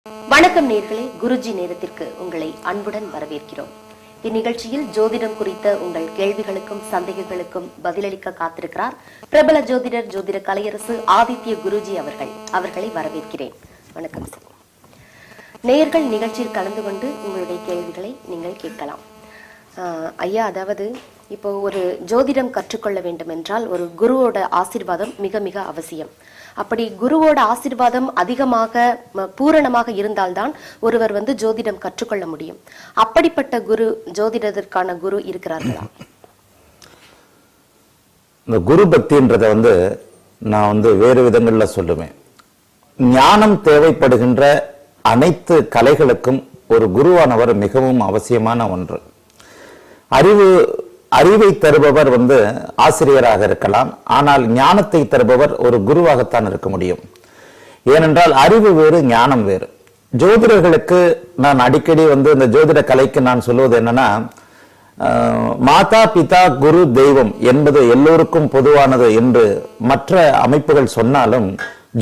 வணக்கம் நேர்களே, குருஜி நேரத்திற்கு உங்களை அன்புடன் வரவேற்கிறோம். இந்நிகழ்ச்சியில் ஜோதிடம் குறித்த உங்கள் கேள்விகளுக்கும் சந்தேகங்களுக்கும் பதிலளிக்க காத்திருக்கிறார் பிரபல ஜோதிடர் ஜோதிட கலையரசு ஆதித்ய குருஜி அவர்களை வரவேற்கிறேன். வணக்கம் சார். நேயர்கள் நிகழ்ச்சியில் கலந்து கொண்டு உங்களுடைய கேள்விகளை நீங்கள் கேட்கலாம். ஐயா, அதாவது இப்போ ஒரு ஜோதிடம் கற்றுக்கொள்ள வேண்டும் என்றால் ஒரு குருவோட ஆசீர்வாதம் மிக மிக அவசியம். அப்படி குருவோட ஆசீர்வாதம் அதிகமாக பூரணமாக இருந்தால்தான் ஒருவர் ஜோதிடம் கற்றுக்கொள்ள முடியும். அப்படிப்பட்ட குரு, ஜோதிடத்திற்கான குரு இருக்கிறார்களா? இந்த குரு பக்தின்றத நான் வேறு விதங்கள்ல சொல்லுவேன். ஞானம் தேவைப்படுகின்ற அனைத்து கலைகளுக்கும் ஒரு குருவானவர் மிகவும் அவசியமான ஒன்று. அறிவை தருபவர் ஆசிரியராக இருக்கலாம், ஆனால் ஞானத்தை தருபவர் ஒரு குருவாகத்தான் இருக்க முடியும். ஏனென்றால் அறிவு வேறு, ஞானம் வேறு. ஜோதிடர்களுக்கு நான் அடிக்கடி இந்த ஜோதிட கலைக்கு நான் சொல்லுவது என்னன்னா, மாதா பிதா குரு தெய்வம் என்பது எல்லோருக்கும் பொதுவானது என்று மற்ற அமைப்புகள் சொன்னாலும்,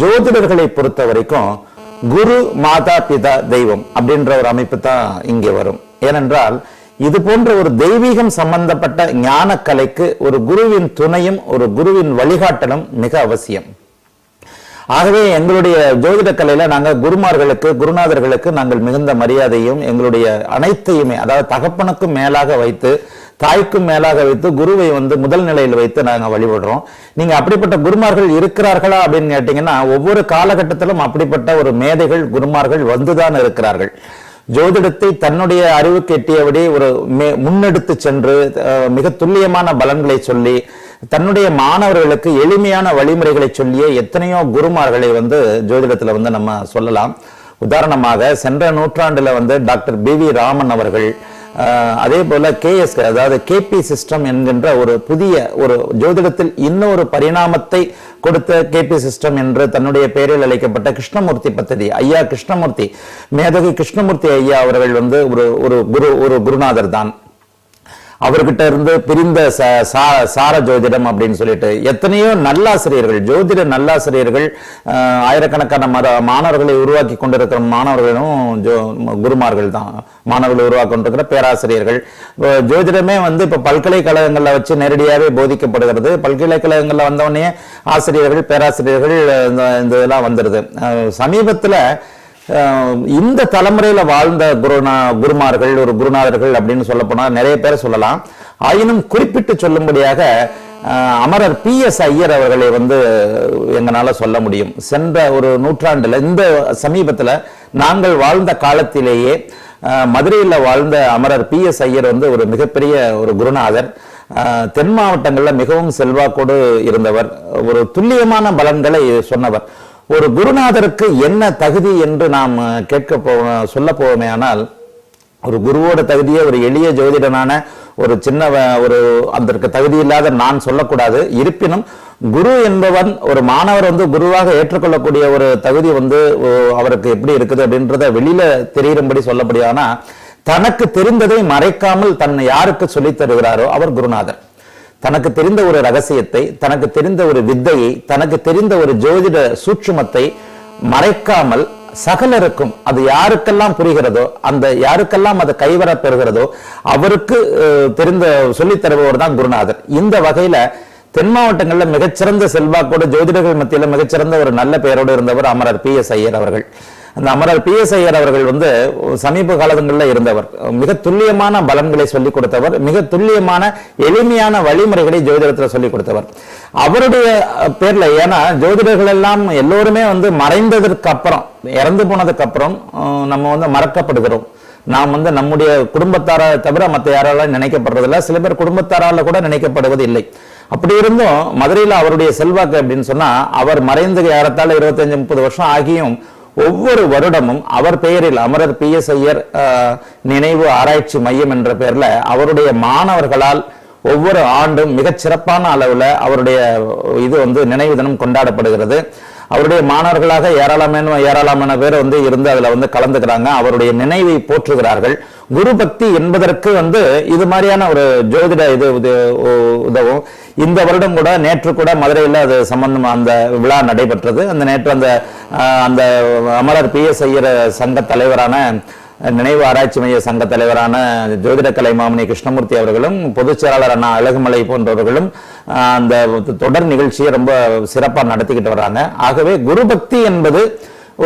ஜோதிடர்களை பொறுத்த வரைக்கும் குரு மாதா பிதா தெய்வம் அப்படின்ற ஒரு அமைப்பு தான் இங்கே வரும். ஏனென்றால் இது போன்ற ஒரு தெய்வீகம் சம்பந்தப்பட்ட ஞான கலைக்கு ஒரு குருவின் துணையும் ஒரு குருவின் வழிகாட்டலும் மிக அவசியம். ஆகவே எங்களுடைய ஜோதிட கலையில நாங்கள் குருமார்களுக்கு, குருநாதர்களுக்கு நாங்கள் மிகுந்த மரியாதையும் எங்களுடைய அனைத்தையுமே, அதாவது தகப்பனுக்கும் மேலாக வைத்து, தாய்க்கும் மேலாக வைத்து, குருவை முதல் நிலையில் வைத்து நாங்கள் வழிபடுறோம். நீங்க அப்படிப்பட்ட குருமார்கள் இருக்கிறார்களா அப்படின்னு கேட்டீங்கன்னா, ஒவ்வொரு காலகட்டத்திலும் அப்படிப்பட்ட ஒரு மேதைகள், குருமார்கள் வந்துதான் இருக்கிறார்கள். ஜோதிடத்தை தன்னுடைய அறிவுக்கு எட்டியபடி ஒரு முன்னெடுத்து சென்று மிக துல்லியமான பலன்களை சொல்லி, தன்னுடைய மாணவர்களுக்கு எளிமையான வழிமுறைகளை சொல்லிய எத்தனையோ குருமார்களை ஜோதிடத்துல நம்ம சொல்லலாம். உதாரணமாக சென்ற நூற்றாண்டுல டாக்டர் பி.வி. ராமன் அவர்கள், அதே போல KS, அதாவது KP சிஸ்டம் என்கின்ற ஒரு புதிய ஒரு ஜோதிடத்தில் இன்னொரு பரிணாமத்தை கொடுத்த KP சிஸ்டம் என்று தன்னுடைய பெயரில் அழைக்கப்பட்ட கிருஷ்ணமூர்த்தி பத்ததி, ஐயா கிருஷ்ணமூர்த்தி, மேதகு கிருஷ்ணமூர்த்தி ஐயா அவர்கள் ஒரு குருநாதர் தான். அவர்கிட்ட இருந்து பிரிந்த சார ஜோதிடம் அப்படின்னு சொல்லிட்டு எத்தனையோ நல்லாசிரியர்கள், ஜோதிட நல்லாசிரியர்கள், ஆயிரக்கணக்கான மாணவர்களை உருவாக்கி கொண்டிருக்கிற மாணவர்களும் குருமார்கள் தான். மாணவர்களை உருவாக்கி கொண்டிருக்கிற பேராசிரியர்கள். ஜோதிடமே இப்ப பல்கலைக்கழகங்கள்ல வச்சு நேரடியாகவே போதிக்கப்படுகிறது. பல்கலைக்கழகங்கள்ல வந்தவொடனே ஆசிரியர்கள், பேராசிரியர்கள் இந்த இதெல்லாம் வந்துருது. சமீபத்துல இந்த தலைமுறையில வாழ்ந்த குருமார்கள், ஒரு குருநாதர்கள் அப்படின்னு சொல்ல போனா நிறைய பேரை சொல்லலாம். ஆயினும் குறிப்பிட்டு சொல்லும்படியாக அமரர் PS ஐயர் அவர்களை எங்களால சொல்ல முடியும். சென்ற ஒரு நூற்றாண்டுல, இந்த சமீபத்துல நாங்கள் வாழ்ந்த காலத்திலேயே மதுரையில் வாழ்ந்த அமரர் PS ஐயர் ஒரு மிகப்பெரிய ஒரு குருநாதர். தென் மாவட்டங்கள்ல மிகவும் செல்வாக்கோடு இருந்தவர். ஒரு துல்லியமான பலன்களை சொன்னவர். ஒரு குருநாதருக்கு என்ன தகுதி என்று நாம் சொல்ல போவோமே ஆனால், ஒரு குருவோட தகுதியை ஒரு எளிய ஜோதிடனான ஒரு சின்ன அதற்கு தகுதி இல்லாத நான் சொல்லக்கூடாது. இருப்பினும் குரு என்பவன் ஒரு மாணவர் குருவாக ஏற்றுக்கொள்ளக்கூடிய ஒரு தகுதி அவருக்கு எப்படி இருக்குது அப்படின்றத வெளியில தெரியும்படி சொல்லப்படியானா, தனக்கு தெரிந்ததை மறைக்காமல் தன்னை யாருக்கு சொல்லித் தருகிறாரோ அவர் குருநாதர். தனக்கு தெரிந்த ஒரு ரகசியத்தை, தனக்கு தெரிந்த ஒரு வித்தையை, தனக்கு தெரிந்த ஒரு ஜோதிட சூட்சுமத்தை மறைக்காமல் சகலருக்கும், அது யாருக்கெல்லாம் புரிகிறதோ, அந்த யாருக்கெல்லாம் அது கைவர பெறுகிறதோ அவருக்கு தெரிந்த சொல்லித் தருபவர் தான் குருநாதர். இந்த வகையில தென் மாவட்டங்கள்ல மிகச்சிறந்த செல்வாக்கோடு, ஜோதிடர்கள் மத்தியில மிகச்சிறந்த ஒரு நல்ல பெயரோடு இருந்தவர் அமரர் PS ஐயர் அவர்கள். அந்த அமரர் PS ஐயர் அவர்கள் சமீப காலங்களில் இருந்தவர். மிக துல்லியமான பலன்களை சொல்லிக் கொடுத்தவர், மிக துல்லியமான எளிமையான வழிமுறைகளை ஜோதிடத்தில் சொல்லிக் கொடுத்தவர். அவருடைய பேர்ல, ஏன்னா ஜோதிடர்கள் எல்லாம் எல்லோருமே மறைந்ததற்கு அப்புறம், இறந்து போனதுக்கு அப்புறம் நம்ம மறக்கப்படுகிறோம். நாம் நம்முடைய குடும்பத்தார தவிர மற்ற யாராலும் நினைக்கப்படுறதில்லை. சில பேர் குடும்பத்தாரால கூட நினைக்கப்படுவது இல்லை. அப்படி இருந்தும் மதுரையில் அவருடைய செல்வாக்கு அப்படின்னு சொன்னா, அவர் மறைந்து ஏறத்தாழ 25-30 வருஷம் ஆகியும் ஒவ்வொரு வருடமும் அவர் பெயரில் அமரர் PS ஐயர் நினைவு ஆராய்ச்சி மையம் என்ற பெயர்ல அவருடைய மாணவர்களால் ஒவ்வொரு ஆண்டும் மிகச் சிறப்பான அளவுல அவருடைய இது நினைவு தினம் கொண்டாடப்படுகிறது. அவருடைய மாணவர்களாக ஏராளமான பேர் வந்து இருந்து அதுல வந்து கலந்துக்கிறாங்க. அவருடைய நினைவை போற்றுகிறார்கள். குரு பக்தி என்பதற்கு வந்து இது மாதிரியான ஒரு ஜோதிட இது உதவும். இந்த வருடம் கூட நேற்று கூட மதுரையில் அது சம்பந்தம் அந்த விழா நடைபெற்றது. அந்த நேற்று அந்த அமரர் PS ஐயர் சங்க தலைவரான நினைவு ஆராய்ச்சி மைய சங்க தலைவரான ஜோதிட கலை மாமணி கிருஷ்ணமூர்த்தி அவர்களும் பொதுச் செயலாளர் அண்ணா அழகுமலை போன்றவர்களும் அந்த தொடர் நிகழ்ச்சியை ரொம்ப சிறப்பாக நடத்திக்கிட்டு வர்றாங்க. ஆகவே குரு பக்தி என்பது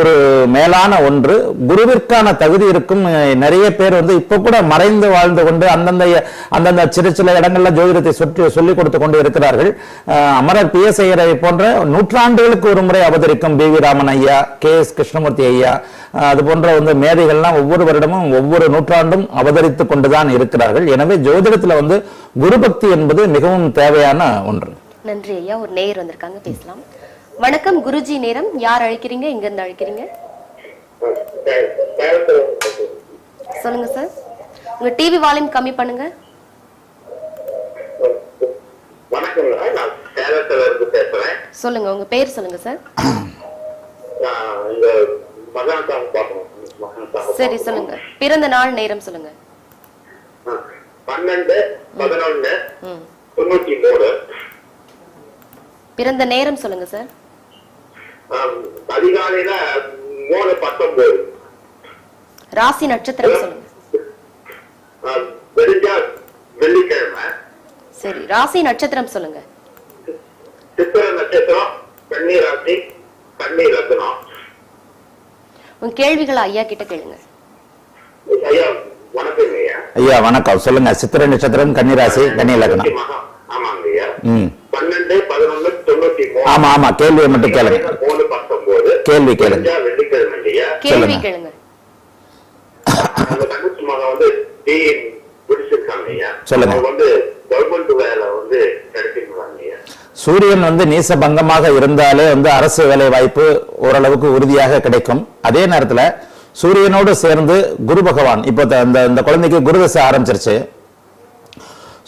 ஒரு மேலான ஒன்று. குருவிற்கான தகுதி இருக்கும் நிறைய பேர் வந்து இப்ப கூட மறைந்து வாழ்ந்து கொண்டு அந்தந்த சில இடங்கள்ல ஜோதிடத்தை சொல்லிக் கொடுத்து கொண்டு இருக்கிறார்கள். அமரர் PS ஐயரை போன்ற நூற்றாண்டுகளுக்கு ஒரு முறை அவதரிக்கும் BV ராமன் ஐயா, KS கிருஷ்ணமூர்த்தி ஐயா, அது போன்ற வந்து மேதைகள்லாம் ஒவ்வொரு வருடமும் ஒவ்வொரு நூற்றாண்டும் அவதரித்து கொண்டுதான் இருக்கிறார்கள். எனவே ஜோதிடத்துல வந்து குரு பக்தி என்பது மிகவும் தேவையான ஒன்று. நன்றி ஐயா. ஒரு நேயர் வந்திருக்காங்க, பேசலாம். வணக்கம் குருஜி நேரம். யார் அழைக்கிறீங்க, எங்க இருந்து அழைக்கிறீங்க? சொல்லுங்க சார். உங்க டிவி வால்யூம் கம்மி பண்ணுங்க. சொல்லுங்க, உங்க பேர் சொல்லுங்க சார். சரி சொல்லுங்க. பிறந்த நாள் நேரம் சொல்லுங்க. 12/11/93. பிறந்த நேரம் சொல்லுங்க சார். அதிகாலையில 3:19. ராசி நட்சத்திரம் சொல்லுங்க. வெள்ளிக்கிழமை. சரி, ராசி நட்சத்திரம் சொல்லுங்க. சித்திர நட்சத்திரம், கன்னி ராசி, கன்னி லக்னம். உங்க கேள்விகளை ஐயா கிட்ட கேளுங்க. ஐயா வணக்கம் ஐயா. ஐயா வணக்கம், சொல்லுங்க. சித்திரை நட்சத்திரம், கன்னி ராசி, கன்னி லக்னம். ஆமாங்க ஐயா. 12/11/93. ஆமா ஆமா, கேள்வியை மட்டும் கேளுங்க. 3:19. கேள்வி கேளுங்க. வெள்ளிக்கிழமை ஐயா. கேள்வி கேளுங்க. அந்த தங்கச்சி மகன் வந்து பிடிச்சிருக்காங்க ஐயா. சொல்லுங்க. வந்து கவர்மெண்ட் வேலை வந்து கிடைச்சிருக்காங்க ஐயா. சூரியன் வந்து நீச பங்கமாக இருந்தாலே வந்து அரசு வேலை வாய்ப்பு ஓரளவுக்கு உறுதியாக கிடைக்கும். அதே நேரத்துல சூரியனோடு சேர்ந்து குரு பகவான், இப்போ இந்த குழந்தைக்கு குருதசை ஆரம்பிச்சிருச்சு.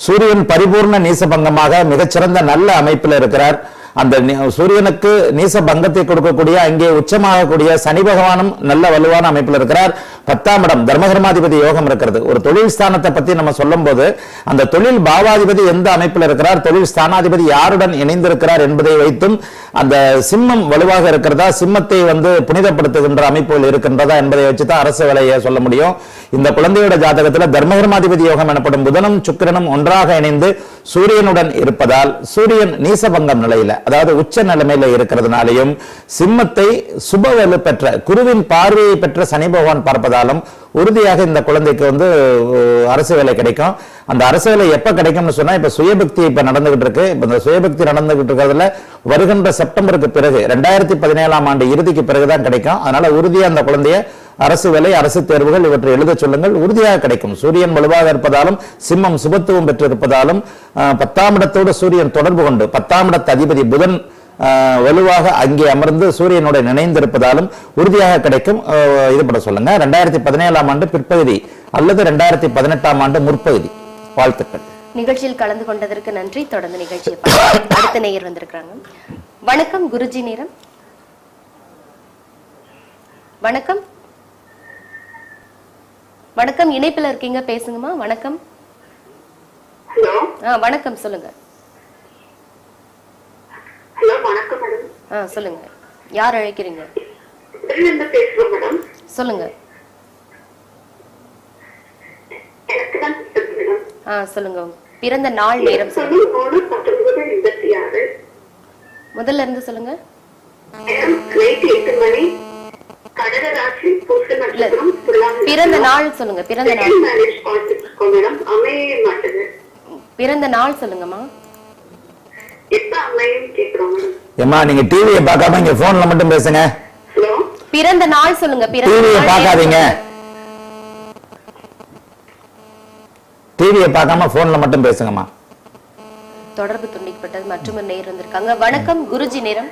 சூரியன் பரிபூர்ண நீசபங்கமாக மிகச்சிறந்த நல்ல அமைப்பில் இருக்கிறார். அந்த சூரியனுக்கு நீச பங்கத்தை கொடுக்கக்கூடிய அங்கே உச்சமாகக்கூடிய சனி பகவானும் நல்ல வலுவான அமைப்பில் இருக்கிறார். 10ஆம் இடம் தர்மகர்மாதிபதி யோகம் இருக்கிறது. ஒரு தொழில் ஸ்தானத்தை பத்தி நம்ம சொல்லும் போது அந்த தொழில் பாவாதிபதி எந்த அமைப்பில் இருக்கிறார், தொழில் ஸ்தானாதிபதி யாருடன் இணைந்திருக்கிறார் என்பதை வைத்தும் அந்த சிம்மம் வலுவாக இருக்கிறதா, சிம்மத்தை வந்து புனிதப்படுத்துகின்ற அமைப்புகள் இருக்கின்றதா என்பதை வச்சுதான் அரசு வேலையை சொல்ல முடியும். இந்த குழந்தையோட ஜாதகத்தில் தர்மகர்மாதிபதி யோகம் எனப்படும் புதனும் சுக்கிரனும் ஒன்றாக இணைந்து சூரியனுடன் இருப்பதால் சூரியன் நீசபங்கம் நிலையில, அதாவது உச்ச நிலைமையில இருக்கிறதுனாலையும் சிம்மத்தை சுபவலு பெற்ற குருவின் பார்வையை பெற்ற சனி பகவான் பார்ப்பதாலும் உறுதியாக இந்த குழந்தைக்கு வந்து அரசு வேலை கிடைக்கும். அந்த அரசு வேலை எப்ப கிடைக்கும்னு சொன்னா, இப்ப சுயபக்தி இப்ப நடந்துகிட்டு இருக்கு. இப்ப இந்த சுயபக்தி நடந்துகிட்டு இருக்கிறதுல வருகின்ற செப்டம்பருக்கு பிறகு 2017ஆம் ஆண்டு இறுதிக்கு பிறகுதான் கிடைக்கும். அதனால உறுதியா அந்த குழந்தைய அரசு வேலை, அரசு தேர்வுகள் இவற்றை எழுத சொல்லுங்கள், உறுதியாக கிடைக்கும். சூரியன் வலுவாக இருப்பதாலும் சிம்மம் சுபத்துவம் பெற்றிருப்பதாலும் 10ஆம் இடத்தோடு சூரியன் தொடர்பு கொண்டு 10ஆம் இடத்து அதிபதி புதன் வலுவாக அங்கே அமர்ந்து சூரியனோட இணைந்திருப்பதாலும் உறுதியாக கிடைக்கும். இது பட சொல்லுங்க. 2017ஆம் ஆண்டு பிற்பகுதி அல்லது 2018ஆம் ஆண்டு முற்பகுதி. வாழ்த்துக்கள். நிகழ்ச்சியில் கலந்து கொண்டதற்கு நன்றி. தொடர்ந்து நிகழ்ச்சியை அடுத்த நேயர் வந்திருக்காங்க. வணக்கம் குருஜி நேரம். வணக்கம். வணக்கம், இணைப்பில் இருக்கீங்க, பேசுங்கம்மா. வணக்கம். ஹலோ. வணக்கம், சொல்லுங்க. ஹலோ வணக்கம் மேடம். சொல்லுங்க. யார் அழைக்கிறீங்க? பேசுறோம் மேடம். சொல்லுங்க. சொல்லுங்க. பிறந்த நாள் நேரம் முதல்ல இருந்து சொல்லுங்க. பிறந்த நாள் சொல்லுங்க. பிறந்த நாள் பிறந்த நாள் சொல்லுங்கம்மா. ஏமா நீங்க டிவியை பார்க்காம இங்க போன்ல மட்டும் பேசுங்க. பிறந்த நாள் சொல்லுங்க. டிவியை பார்க்காதீங்க. டிவியை பார்க்காம போன்ல மட்டும் பேசுங்கம்மா. தொடர்பு துண்டிக்கப்பட்டது. மற்றும் ஒரு நேயர் வந்திருக்காங்க. வணக்கம் குருஜி நேரம்.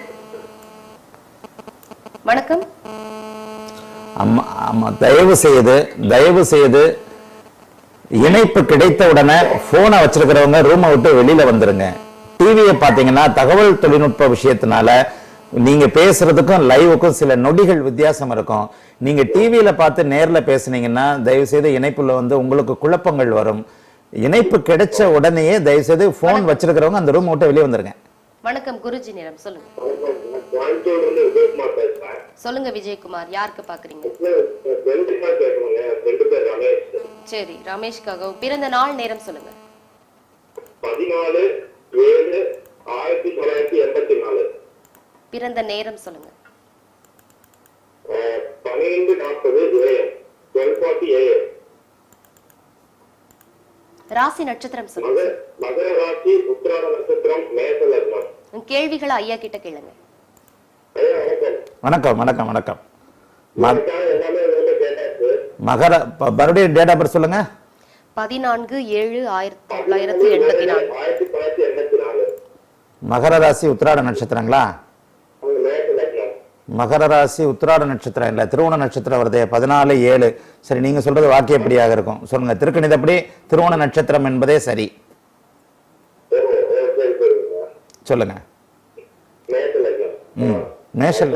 வணக்கம். அம்மா அம்மா தயவு செய்து இணைப்பு கிடைத்த உடனே போனை வச்சிருக்கிறவங்க ரூமை விட்டு வெளியில வந்துருங்க. டிவியை பாத்தீங்கன்னா தகவல் தொழில்நுட்ப விஷயத்தினால நீங்க பேசுறதுக்கும் லைவுக்கும் சில நொடிகள் வித்தியாசம் இருக்கும். நீங்க டிவியில பார்த்து நேர்ல பேசுனீங்கன்னா தயவு செய்து இணைப்புல வந்து உங்களுக்கு குழப்பங்கள் வரும். இணைப்பு கிடைச்ச உடனேயே தயவு செய்து போன் வச்சிருக்கிறவங்க அந்த ரூம் விட்டு வெளியே வந்துருங்க. வணக்கம் குருஜி நேரம் சொல்லுங்க. சொல்லுங்க விஜயகுமார், யாருக்கு பாக்குறீங்க? சரி, ரமேஷ்காக. பிறந்த நாள் நேரம் சொல்லுங்க. 14/7/1984. பிறந்த நேரம் சொல்லுங்க. 12:40 AM. 12:40 AM. ராசி நட்சத்திரம் சொல்லுங்க. மகர ராசி, உத்திராட நட்சத்திரம், மேஷ லக்னம். கேள்விகளை ஐயா கிட்ட கேளுங்க. வணக்கம் வணக்கம் வணக்கம். மகர மறுபடியும் டேட் ஆஃப் பர்த் சொல்லுங்க. 14/7/1984. மகர ராசி உத்திராட நட்சத்திரங்களா? மகர ராசி உத்திராட நட்சத்திரம் இல்ல, திருவோண நட்சத்திரம் வருது. 14/7. சரி, நீங்க சொல்றது வாக்கியப்படியாக இருக்கும். சொல்லுங்க. திருக்கணிதப்படி திருவோண நட்சத்திரம் என்பதே சரி. சொல்லுங்க. மேஷல்.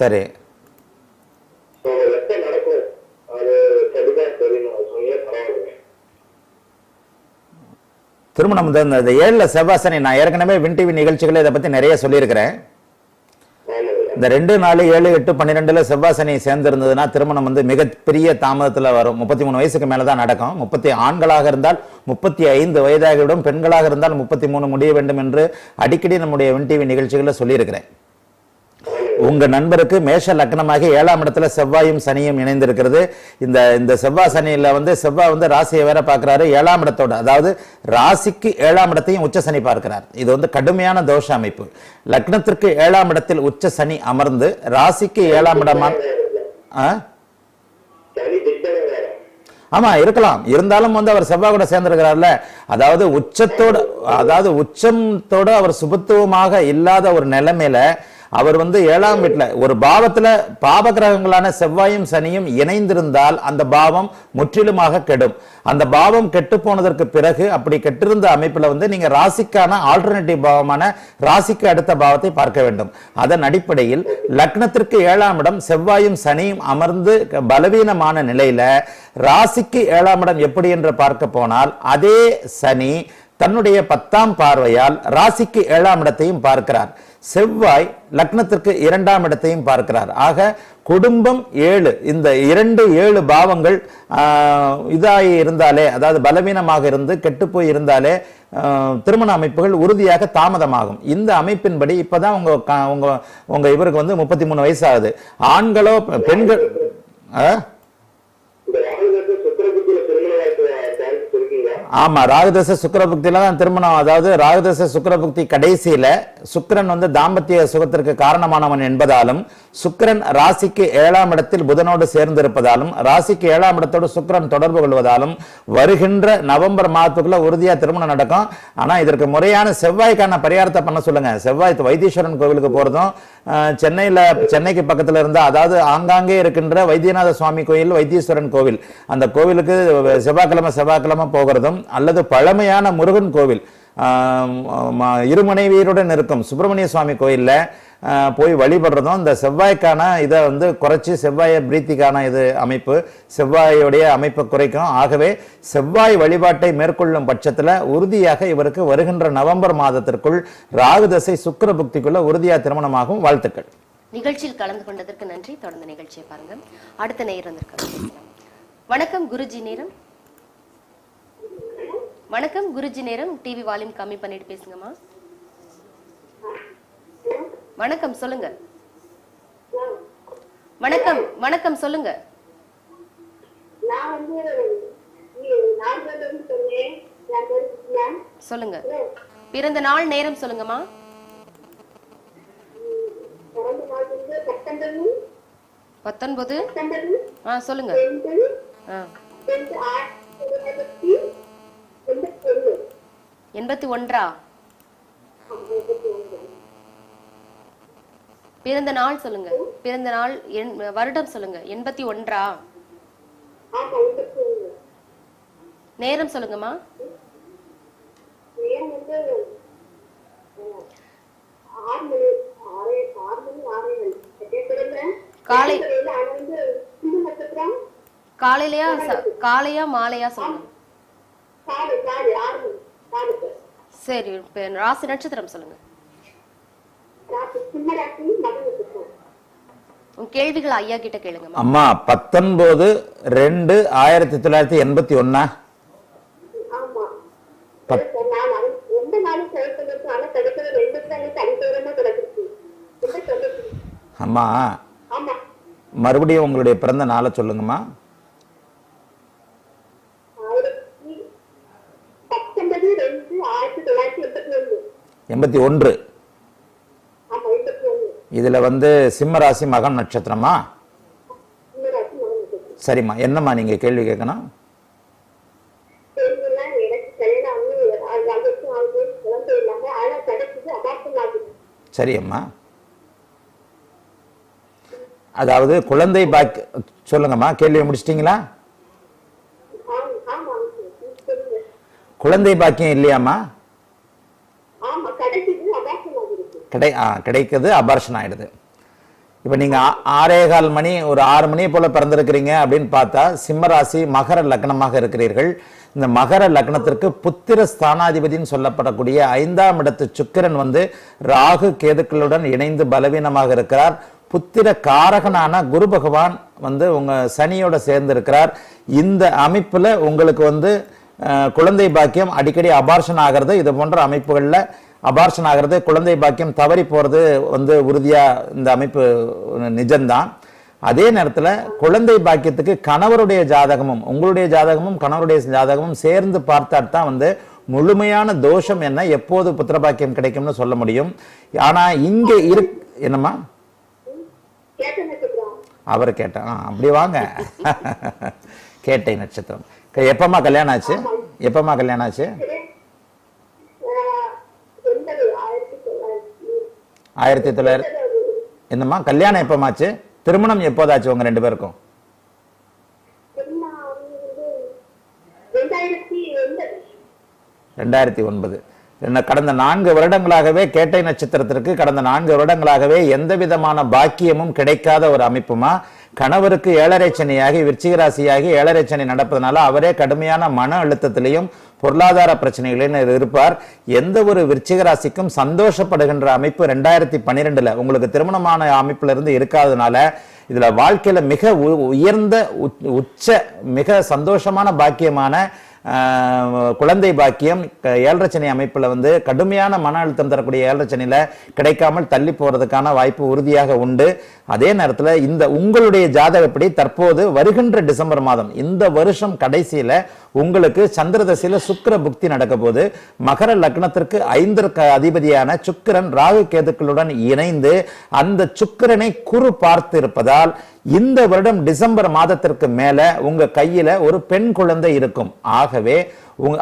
சரி. திருமணம் இந்த 7ல செவ்வாய் சனி. நான் ஏற்கனவே வின் டிவி நிகழ்ச்சிகளை இதை பத்தி நிறைய சொல்லியிருக்கிறேன். இந்த 2, 4, 7, 8, 12ல செவ்வாய் சனி சேர்ந்து இருந்ததுன்னா திருமணம் வந்து மிகப்பெரிய தாமதத்துல வரும். 33 வயசுக்கு மேலதான் நடக்கும். 30 ஆண்களாக இருந்தால் 35 வயதாகிவிடும். பெண்களாக இருந்தால் 33 முடிய வேண்டும் என்று அடிக்கடி நம்முடைய வின் டிவி நிகழ்ச்சிகளை சொல்லியிருக்கிறேன். உங்க நண்பருக்கு மேஷ லக்னமாக 7ஆம் இடத்துல செவ்வாயும் சனியும் இணைந்திருக்கிறது. இந்த செவ்வாய் சனியில வந்து செவ்வாய் வந்து ராசியை வேற பார்க்கிறாரு 7ஆம் இடத்தோட, அதாவது ராசிக்கு 7ஆம் இடத்தையும் உச்ச சனி பார்க்கிறார். இது வந்து கடுமையான தோஷ அமைப்பு. லக்னத்திற்கு 7ஆம் இடத்தில் உச்ச சனி அமர்ந்து ராசிக்கு 7ஆம் இடமா ஆமா இருக்கலாம். இருந்தாலும் வந்து அவர் செவ்வாய் கூட சேர்ந்திருக்கிறார்ல, அதாவது உச்சத்தோட அவர் சுபத்துவமாக இல்லாத ஒரு நிலைமையில அவர் வந்து 7ஆம் வீட்டுல ஒரு பாவத்துல பாப கிரகங்களான செவ்வாயும் சனியும் இணைந்திருந்தால் அந்த பாவம் முற்றிலுமாக கெடும். அந்த பாவம் கெட்டு போனதற்கு பிறகு அப்படி கெட்டிருந்த அமைப்புல வந்து நீங்க ராசிக்கான ஆல்டர்னேட்டிவ் பாவமான ராசிக்கு அடுத்த பாவத்தை பார்க்க வேண்டும். அதன் அடிப்படையில் லக்னத்திற்கு 7ஆம் இடம் செவ்வாயும் சனியும் அமர்ந்து பலவீனமான நிலையில ராசிக்கு 7ஆம் இடம் எப்படி என்று பார்க்க போனால் அதே சனி தன்னுடைய 10ஆம் பார்வையால் ராசிக்கு 7ஆம் இடத்தையும் பார்க்கிறார். செவ்வாய் லக்னத்திற்கு 2ஆம் இடத்தையும் பார்க்கிறார். ஆக குடும்பம் 7, இந்த 2, 7 பாவங்கள் இதாகி இருந்தாலே, அதாவது பலவீனமாக இருந்து கெட்டு போய் இருந்தாலே திருமண அமைப்புகள் உறுதியாக தாமதமாகும். இந்த அமைப்பின்படி இப்பதான் உங்க இவருக்கு வந்து 33 வயசு ஆகுது. ஆண்களோ பெண்கள் ஆமா ராகுதச சுக்கிரபுக்தியில தான் திருமணம். அதாவது ராகுதச சுக்கிரபுக்தி கடைசியில சுக்கிரன் வந்து தாம்பத்திய சுகத்திற்கு காரணமானவன் என்பதாலும் சுக்கிரன் ராசிக்கு 7ஆம் இடத்தில் புதனோடு சேர்ந்திருப்பதாலும் ராசிக்கு 7ஆம் இடத்தோடு சுக்கிரன் தொடர்பு கொள்வதாலும் வருகின்ற நவம்பர் மாதத்துக்குள்ள உறுதியா திருமணம் நடக்கும். ஆனா இதற்கு முறையான செவ்வாய்க்கான பரிகாரத்தை பண்ண சொல்லுங்க. செவ்வாய் வைத்தீஸ்வரன் கோவிலுக்கு போறதும், சென்னைக்கு பக்கத்துல இருந்தா, அதாவது ஆங்காங்கே இருக்கின்ற வைத்தியநாத சுவாமி கோயில், வைத்தீஸ்வரன் கோவில், அந்த கோவிலுக்கு செவ்வாய்க்கிழமை போகிறதும், அல்லது பழமையான முருகன் கோவில் இருமனைவியருடன் இருக்கும் சுப்பிரமணிய சுவாமி கோயில்ல போய் வழிபடுறதும் இந்த செவ்வாய்க்கான இதை வந்து குறைச்சி செவ்வாய பிரீத்திக்கான இது அமைப்பு செவ்வாயுடைய அமைப்பை குறைக்கும். ஆகவே செவ்வாய் வழிபாட்டை மேற்கொள்ளும் பட்சத்துல உறுதியாக இவருக்கு வருகின்ற நவம்பர் மாதத்திற்குள் ராகுதசை சுக்கிர புக்திக்குள்ள உறுதியா திருமணமாகும். வாழ்த்துக்கள். நிகழ்ச்சியில் கலந்து கொண்டதற்கு நன்றி. தொடர்ந்து நிகழ்ச்சியை பாருங்க. அடுத்த நேயர் வந்திருக்காங்க. வணக்கம் குருஜி நேரம். வணக்கம் குருஜி நேரம். டிவி வால்யூம் கம்மி பண்ணிட்டு பேசுங்கம்மா. வணக்கம், சொல்லுங்க. வணக்கம் வணக்கம் சொல்லுங்க. சொல்லுங்க. பிறந்த நாள் நேரம் சொல்லுங்கம்மா. 19 சொல்லுங்க. 81. பிறந்த நாள் சொல்லுங்க. பிறந்த நாள் வருடம் சொல்லுங்க. 81. நேரம் சொல்லுங்கம்மா. காலை காலையிலயா காலையா மாலையா சொல்லுங்க. சரி, இப்ப ராசி நட்சத்திரம் சொல்லுங்க. உங்க கேள்விகள் ஐயா கிட்ட கேளுங்க. அம்மா 19/2/1981. அம்மா மறுபடியும் உங்களுடைய பிறந்த நாளை சொல்லுங்கம்மா. 81. இதுல சிம்ம ராசி மகம் நட்சத்திரமா? சரிம்மா, என்னம்மா நீங்க கேள்வி கேட்கணும்? சரி அம்மா, அதாவது குழந்தை பாக்கிய சொல்லுங்கம்மா. கேள்வியை முடிச்சிட்டீங்களா? குழந்தை பாக்கியம் இல்லையாம்மா? கிடைக்குது, அபார்ஷன் ஆயிடுது. இப்ப நீங்க 6:15 மணி ஒரு 6 மணி போல பிறந்திருக்கிறீங்க அப்படின்னு பார்த்தா சிம்மராசி மகர லக்னமாக இருக்கிறீர்கள். இந்த மகர லக்னத்திற்கு புத்திர ஸ்தானாதிபதினு சொல்லப்படக்கூடிய 5ஆம் இடத்து சுக்கிரன் ராகு கேதுக்களுடன் இணைந்து பலவீனமாக இருக்கிறார். புத்திர காரகனான குரு பகவான் உங்க சனியோட சேர்ந்து இருக்கிறார். இந்த அமைப்புல உங்களுக்கு குழந்தை பாக்கியம் அடிக்கடி அபார்ஷன் ஆகிறது. இது போன்ற அமைப்புகள்ல அபார்ஷன் ஆகிறது, குழந்தை பாக்கியம் தவறி போறது உறுதியா இந்த அமைப்பு நிஜம்தான். அதே நேரத்துல குழந்தை பாக்கியத்துக்கு கணவருடைய ஜாதகமும் உங்களுடைய ஜாதகமும் கணவருடைய ஜாதகமும் சேர்ந்து பார்த்தால்தான் முழுமையான தோஷம் என்ன, எப்போது புத்திர பாக்கியம் கிடைக்கும்னு சொல்ல முடியும். ஆனா இங்க என்னம்மா அவர் கேட்டேன். அப்படி வாங்க. கேட்டை நட்சத்திரம். எப்பமா கல்யாணம் ஆச்சு? எப்பமா கல்யாணம் ஆச்சு? 1900. என்னம்மா கல்யாணம் எப்பமாச்சு? திருமணம் எப்போதாச்சு உங்க 2 பேருக்கும்? 2009. கடந்த 4 வருடங்களாகவே கேட்டை நட்சத்திரத்திற்கு கடந்த 4 வருடங்களாகவே எந்த விதமான பாக்கியமும் கிடைக்காத ஒரு அமைப்புமா. கணவருக்கு 7.5 சனியாகி விருச்சிக ராசியாகி 7.5 சனி நடப்பதனால அவரே கடுமையான மன அழுத்தத்திலையும் பொருளாதார பிரச்சனைகளிலும் இருப்பார். எந்த ஒரு விருச்சிக ராசிக்கும் சந்தோஷப்படுகின்ற அமைப்பு 2012 உங்களுக்கு திருமணமான அமைப்புல இருந்து இருக்காதனால இதுல வாழ்க்கையில மிக உயர்ந்த உச்ச மிக சந்தோஷமான பாக்கியமான குழந்தை பாக்கியம் 7.5 சனி அமைப்புல கடுமையான மன அழுத்தம் தரக்கூடிய 7.5 சனியில கிடைக்காமல் தள்ளி போறதுக்கான வாய்ப்பு உறுதியாக உண்டு. அதே நேரத்துல இந்த உங்களுடைய ஜாதகப்படி தற்போது வருகின்ற டிசம்பர் மாதம் இந்த வருஷம் கடைசியில உங்களுக்கு சந்திர தசையில சுக்கிர புக்தி நடக்க போது மகர லக்னத்திற்கு 5 அதிபதியான சுக்கிரன் ராகு கேதுக்களுடன் இணைந்து அந்த சுக்கிரனை குரு பார்த்து இருப்பதால் இந்த வருடம் டிசம்பர் மாதத்திற்கு மேல உங்க கையில ஒரு பெண் குழந்தை இருக்கும். ஆகவே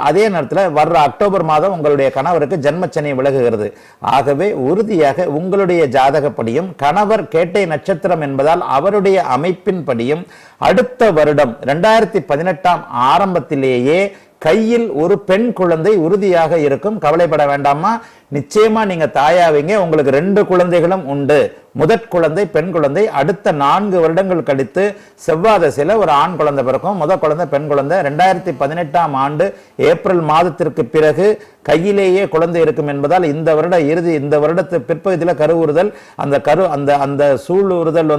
அதே நேரத்தில் வர்ற அக்டோபர் மாதம் உங்களுடைய கணவருக்கு ஜென்மச்சனி விலகுகிறது. ஆகவே உறுதியாக உங்களுடைய ஜாதகப்படியும் கணவர் கேட்டை நட்சத்திரம் என்பதால் அவருடைய அமைப்பின்படியும் அடுத்த வருடம் 2018 ஆரம்பத்திலேயே கையில் ஒரு பெண் குழந்தை உறுதியாக இருக்கும். கவலைப்பட வேண்டாமா, நிச்சயமா நீங்க தாயாவீங்க. உங்களுக்கு 2 குழந்தைகளும் உண்டு. முதற் குழந்தை பெண் குழந்தை. அடுத்த 4 வருடங்கள் கழித்து செவ்வாய் தசையில ஒரு ஆண் குழந்தை பிறக்கும். முதல் குழந்தை பெண் குழந்தை. 2018 ஆண்டு ஏப்ரல் மாதத்திற்கு பிறகு கையிலேயே குழந்தை இருக்கும் என்பதால் இந்த வருட இறுதி இந்த வருடத்து பிற்பகுதியில் கருவுறுதல் அந்த சூழுறுதல்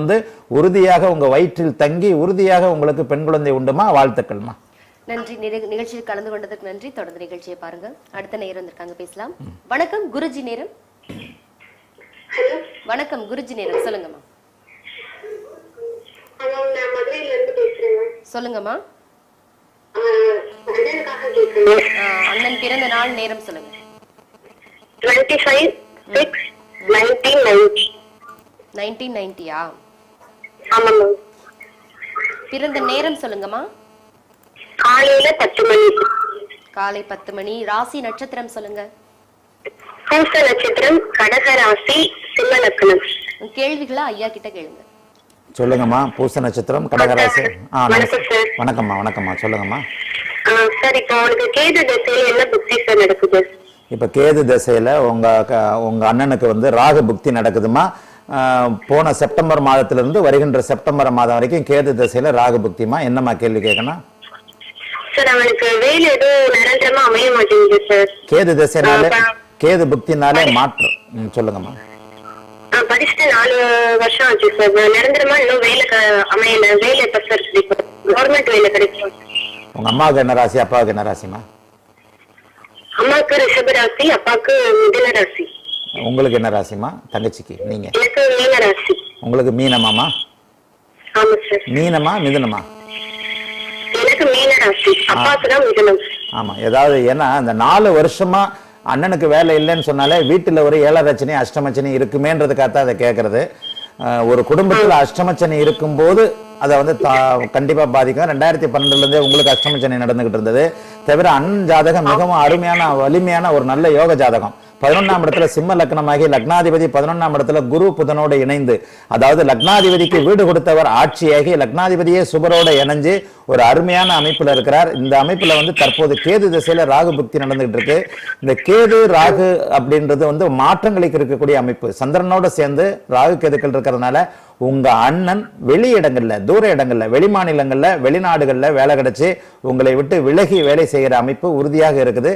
உறுதியாக உங்க வயிற்றில் தங்கி உறுதியாக உங்களுக்கு பெண் குழந்தை உண்டுமா. வாழ்த்துக்கள்மா. நன்றி. நிகழ்ச்சியில் கலந்து கொண்டதுக்கு நன்றி. தொடர்ந்து நிகழ்ச்சியை பாருங்க. அடுத்த நேரம் வந்திருக்காங்க, பேசலாம். வணக்கம் குருஜி நேரம். வணக்கம் குருஜி நேரம், சொல்லுங்கம்மா. சொல்லுங்கம்மா. அண்ணன் பிறந்த நாள் நேரம் சொல்லுங்க. 1990. பிறந்த நேரம் சொல்லுங்கம்மா. காலையில 10 மணி. காலை 10 மணி. ராசி நட்சத்திரம் சொல்லுங்க. பூச நட்சத்திரம், கடக ராசி, சிம்ம லக்னம். கேள்விகளா ஐயா கிட்ட கேளுங்க. சொல்லுங்கம்மா. பூச நட்சத்திரம், கடக ராசி. வணக்கம்மா. வணக்கம்மா, சொல்லுங்கம்மா. சார், இப்போ உங்களுக்கு கேது தசையில என்ன புக்தி சார் நடக்குது? இப்ப கேது திசையில உங்க அண்ணனுக்கு வந்து ராகு புக்தி நடக்குதுமா. போன செப்டம்பர் மாதத்திலிருந்து வருகின்ற செப்டம்பர் மாதம் வரைக்கும் கேது திசையில ராகு புக்திமா. என்னம்மா கேள்வி கேட்கணும்? சார் அவனுக்கு வேலை எதுவும் நிரந்தரமா அமைய மாட்டேங்குது சார். கேது திசைனால கேது புக்தினாலே மாற்றம். சொல்லுங்கம்மா. படிச்சுட்டு 4 வருஷம் ஆச்சு சார். நிரந்தரமா இன்னும் வேலை அமையல. வேலை எப்ப சார் கிடைக்கும்? கவர்மெண்ட் வேலை கிடைக்கும். உங்க அம்மாவுக்கு என்ன ராசி, அப்பாவுக்கு என்ன ராசிமா? அம்மாவுக்கு ரிஷப ராசி, அப்பாவுக்கு மிதுன ராசி. உங்களுக்கு என்ன ராசிமா? தங்கச்சிக்கு நீங்க? எனக்கு மீன ராசி. உங்களுக்கு மீனமாமா? ஆமா சார். மீனமா மிதுனமா? எனக்கு மீன ராசி, அப்பாவுக்கு தான் மிதுனம். ஆமா, ஏதாவது ஏன்னா இந்த 4 வருஷமா அண்ணனுக்கு வேலை இல்லைன்னு சொன்னாலே வீட்டுல ஒரு ஏழரச்சனை அஷ்டமச்சனி இருக்குமேன்றதுக்காக அதை கேட்கறது. ஒரு குடும்பத்துல அஷ்டமச்சனி இருக்கும்போது அதை வந்து கண்டிப்பா பாதிக்கும். 2012 இருந்தே உங்களுக்கு அஷ்டமச்சனி நடந்துகிட்டு இருந்தது. தவிர அண்ணன் ஜாதகம் மிகவும் அருமையான வலிமையான ஒரு நல்ல யோக ஜாதகம். 11ஆம் இடத்துல சிம்ம லக்னமாகி லக்னாதிபதி 11ஆம் இடத்துல குரு புதனோடு இணைந்து, அதாவது லக்னாதிபதிக்கு வீடு கொடுத்தவர் ஆட்சியாகி லக்னாதிபதியே சுபரோட இணைஞ்சு ஒரு அருமையான அமைப்புல இருக்கிறார். இந்த அமைப்புல வந்து தற்போது கேது திசையில ராகு புக்தி நடந்துகிட்டு இருக்கு. இந்த கேது ராகு அப்படின்றது வந்து மாற்றங்களுக்கு இருக்கக்கூடிய அமைப்பு. சந்திரனோட சேர்ந்து ராகு கேதுக்கள் இருக்கிறதுனால உங்க அண்ணன் வெளி இடங்கள்ல, தூர இடங்கள்ல, வெளி மாநிலங்கள்ல, வெளிநாடுகள்ல வேலை கிடைச்சு உங்களை விட்டு விலகி வேலை செய்கிற அமைப்பு உறுதியாக இருக்குது.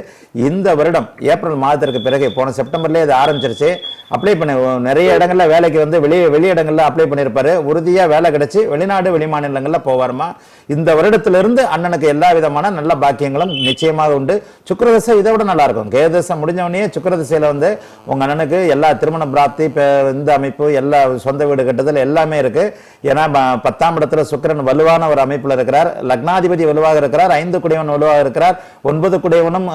இந்த வருடம் ஏப்ரல் மாதத்திற்கு பிறகு, போன செப்டம்பர்லேயே இது ஆரம்பிச்சிருச்சு. அப்ளை பண்ண நிறைய இடங்கள்ல வேலைக்கு வந்து வெளி இடங்கள்ல அப்ளை பண்ணியிருப்பாரு. உறுதியா வேலை கிடைச்சு வெளிநாடு வெளி மாநிலங்கள்ல போவாருமா. இந்த வருடத்திலிருந்து அண்ணனுக்கு எல்லா விதமான நல்ல பாக்கியங்களும் நிச்சயமாக உண்டு. சுக்கிரதசை இதை விட நல்லா இருக்கும். கேதுதசை முடிஞ்சவனே சுக்கிரதசையில வந்து உங்க அண்ணனுக்கு எல்லா திருமண பிராப்தி, இந்த அமைப்பு, எல்லா சொந்த வீடு கட்டுதல் எல்லாமே இருக்கு. ஏன்னா 10ஆம் இடத்துல சுக்கிரன் வலுவான ஒரு அமைப்புல இருக்கிறார். லக்னாதிபதி வலுவாக இருக்கிறார். 5 குடையவன் வலுவாக இருக்கிறார். 9 குடையவனும்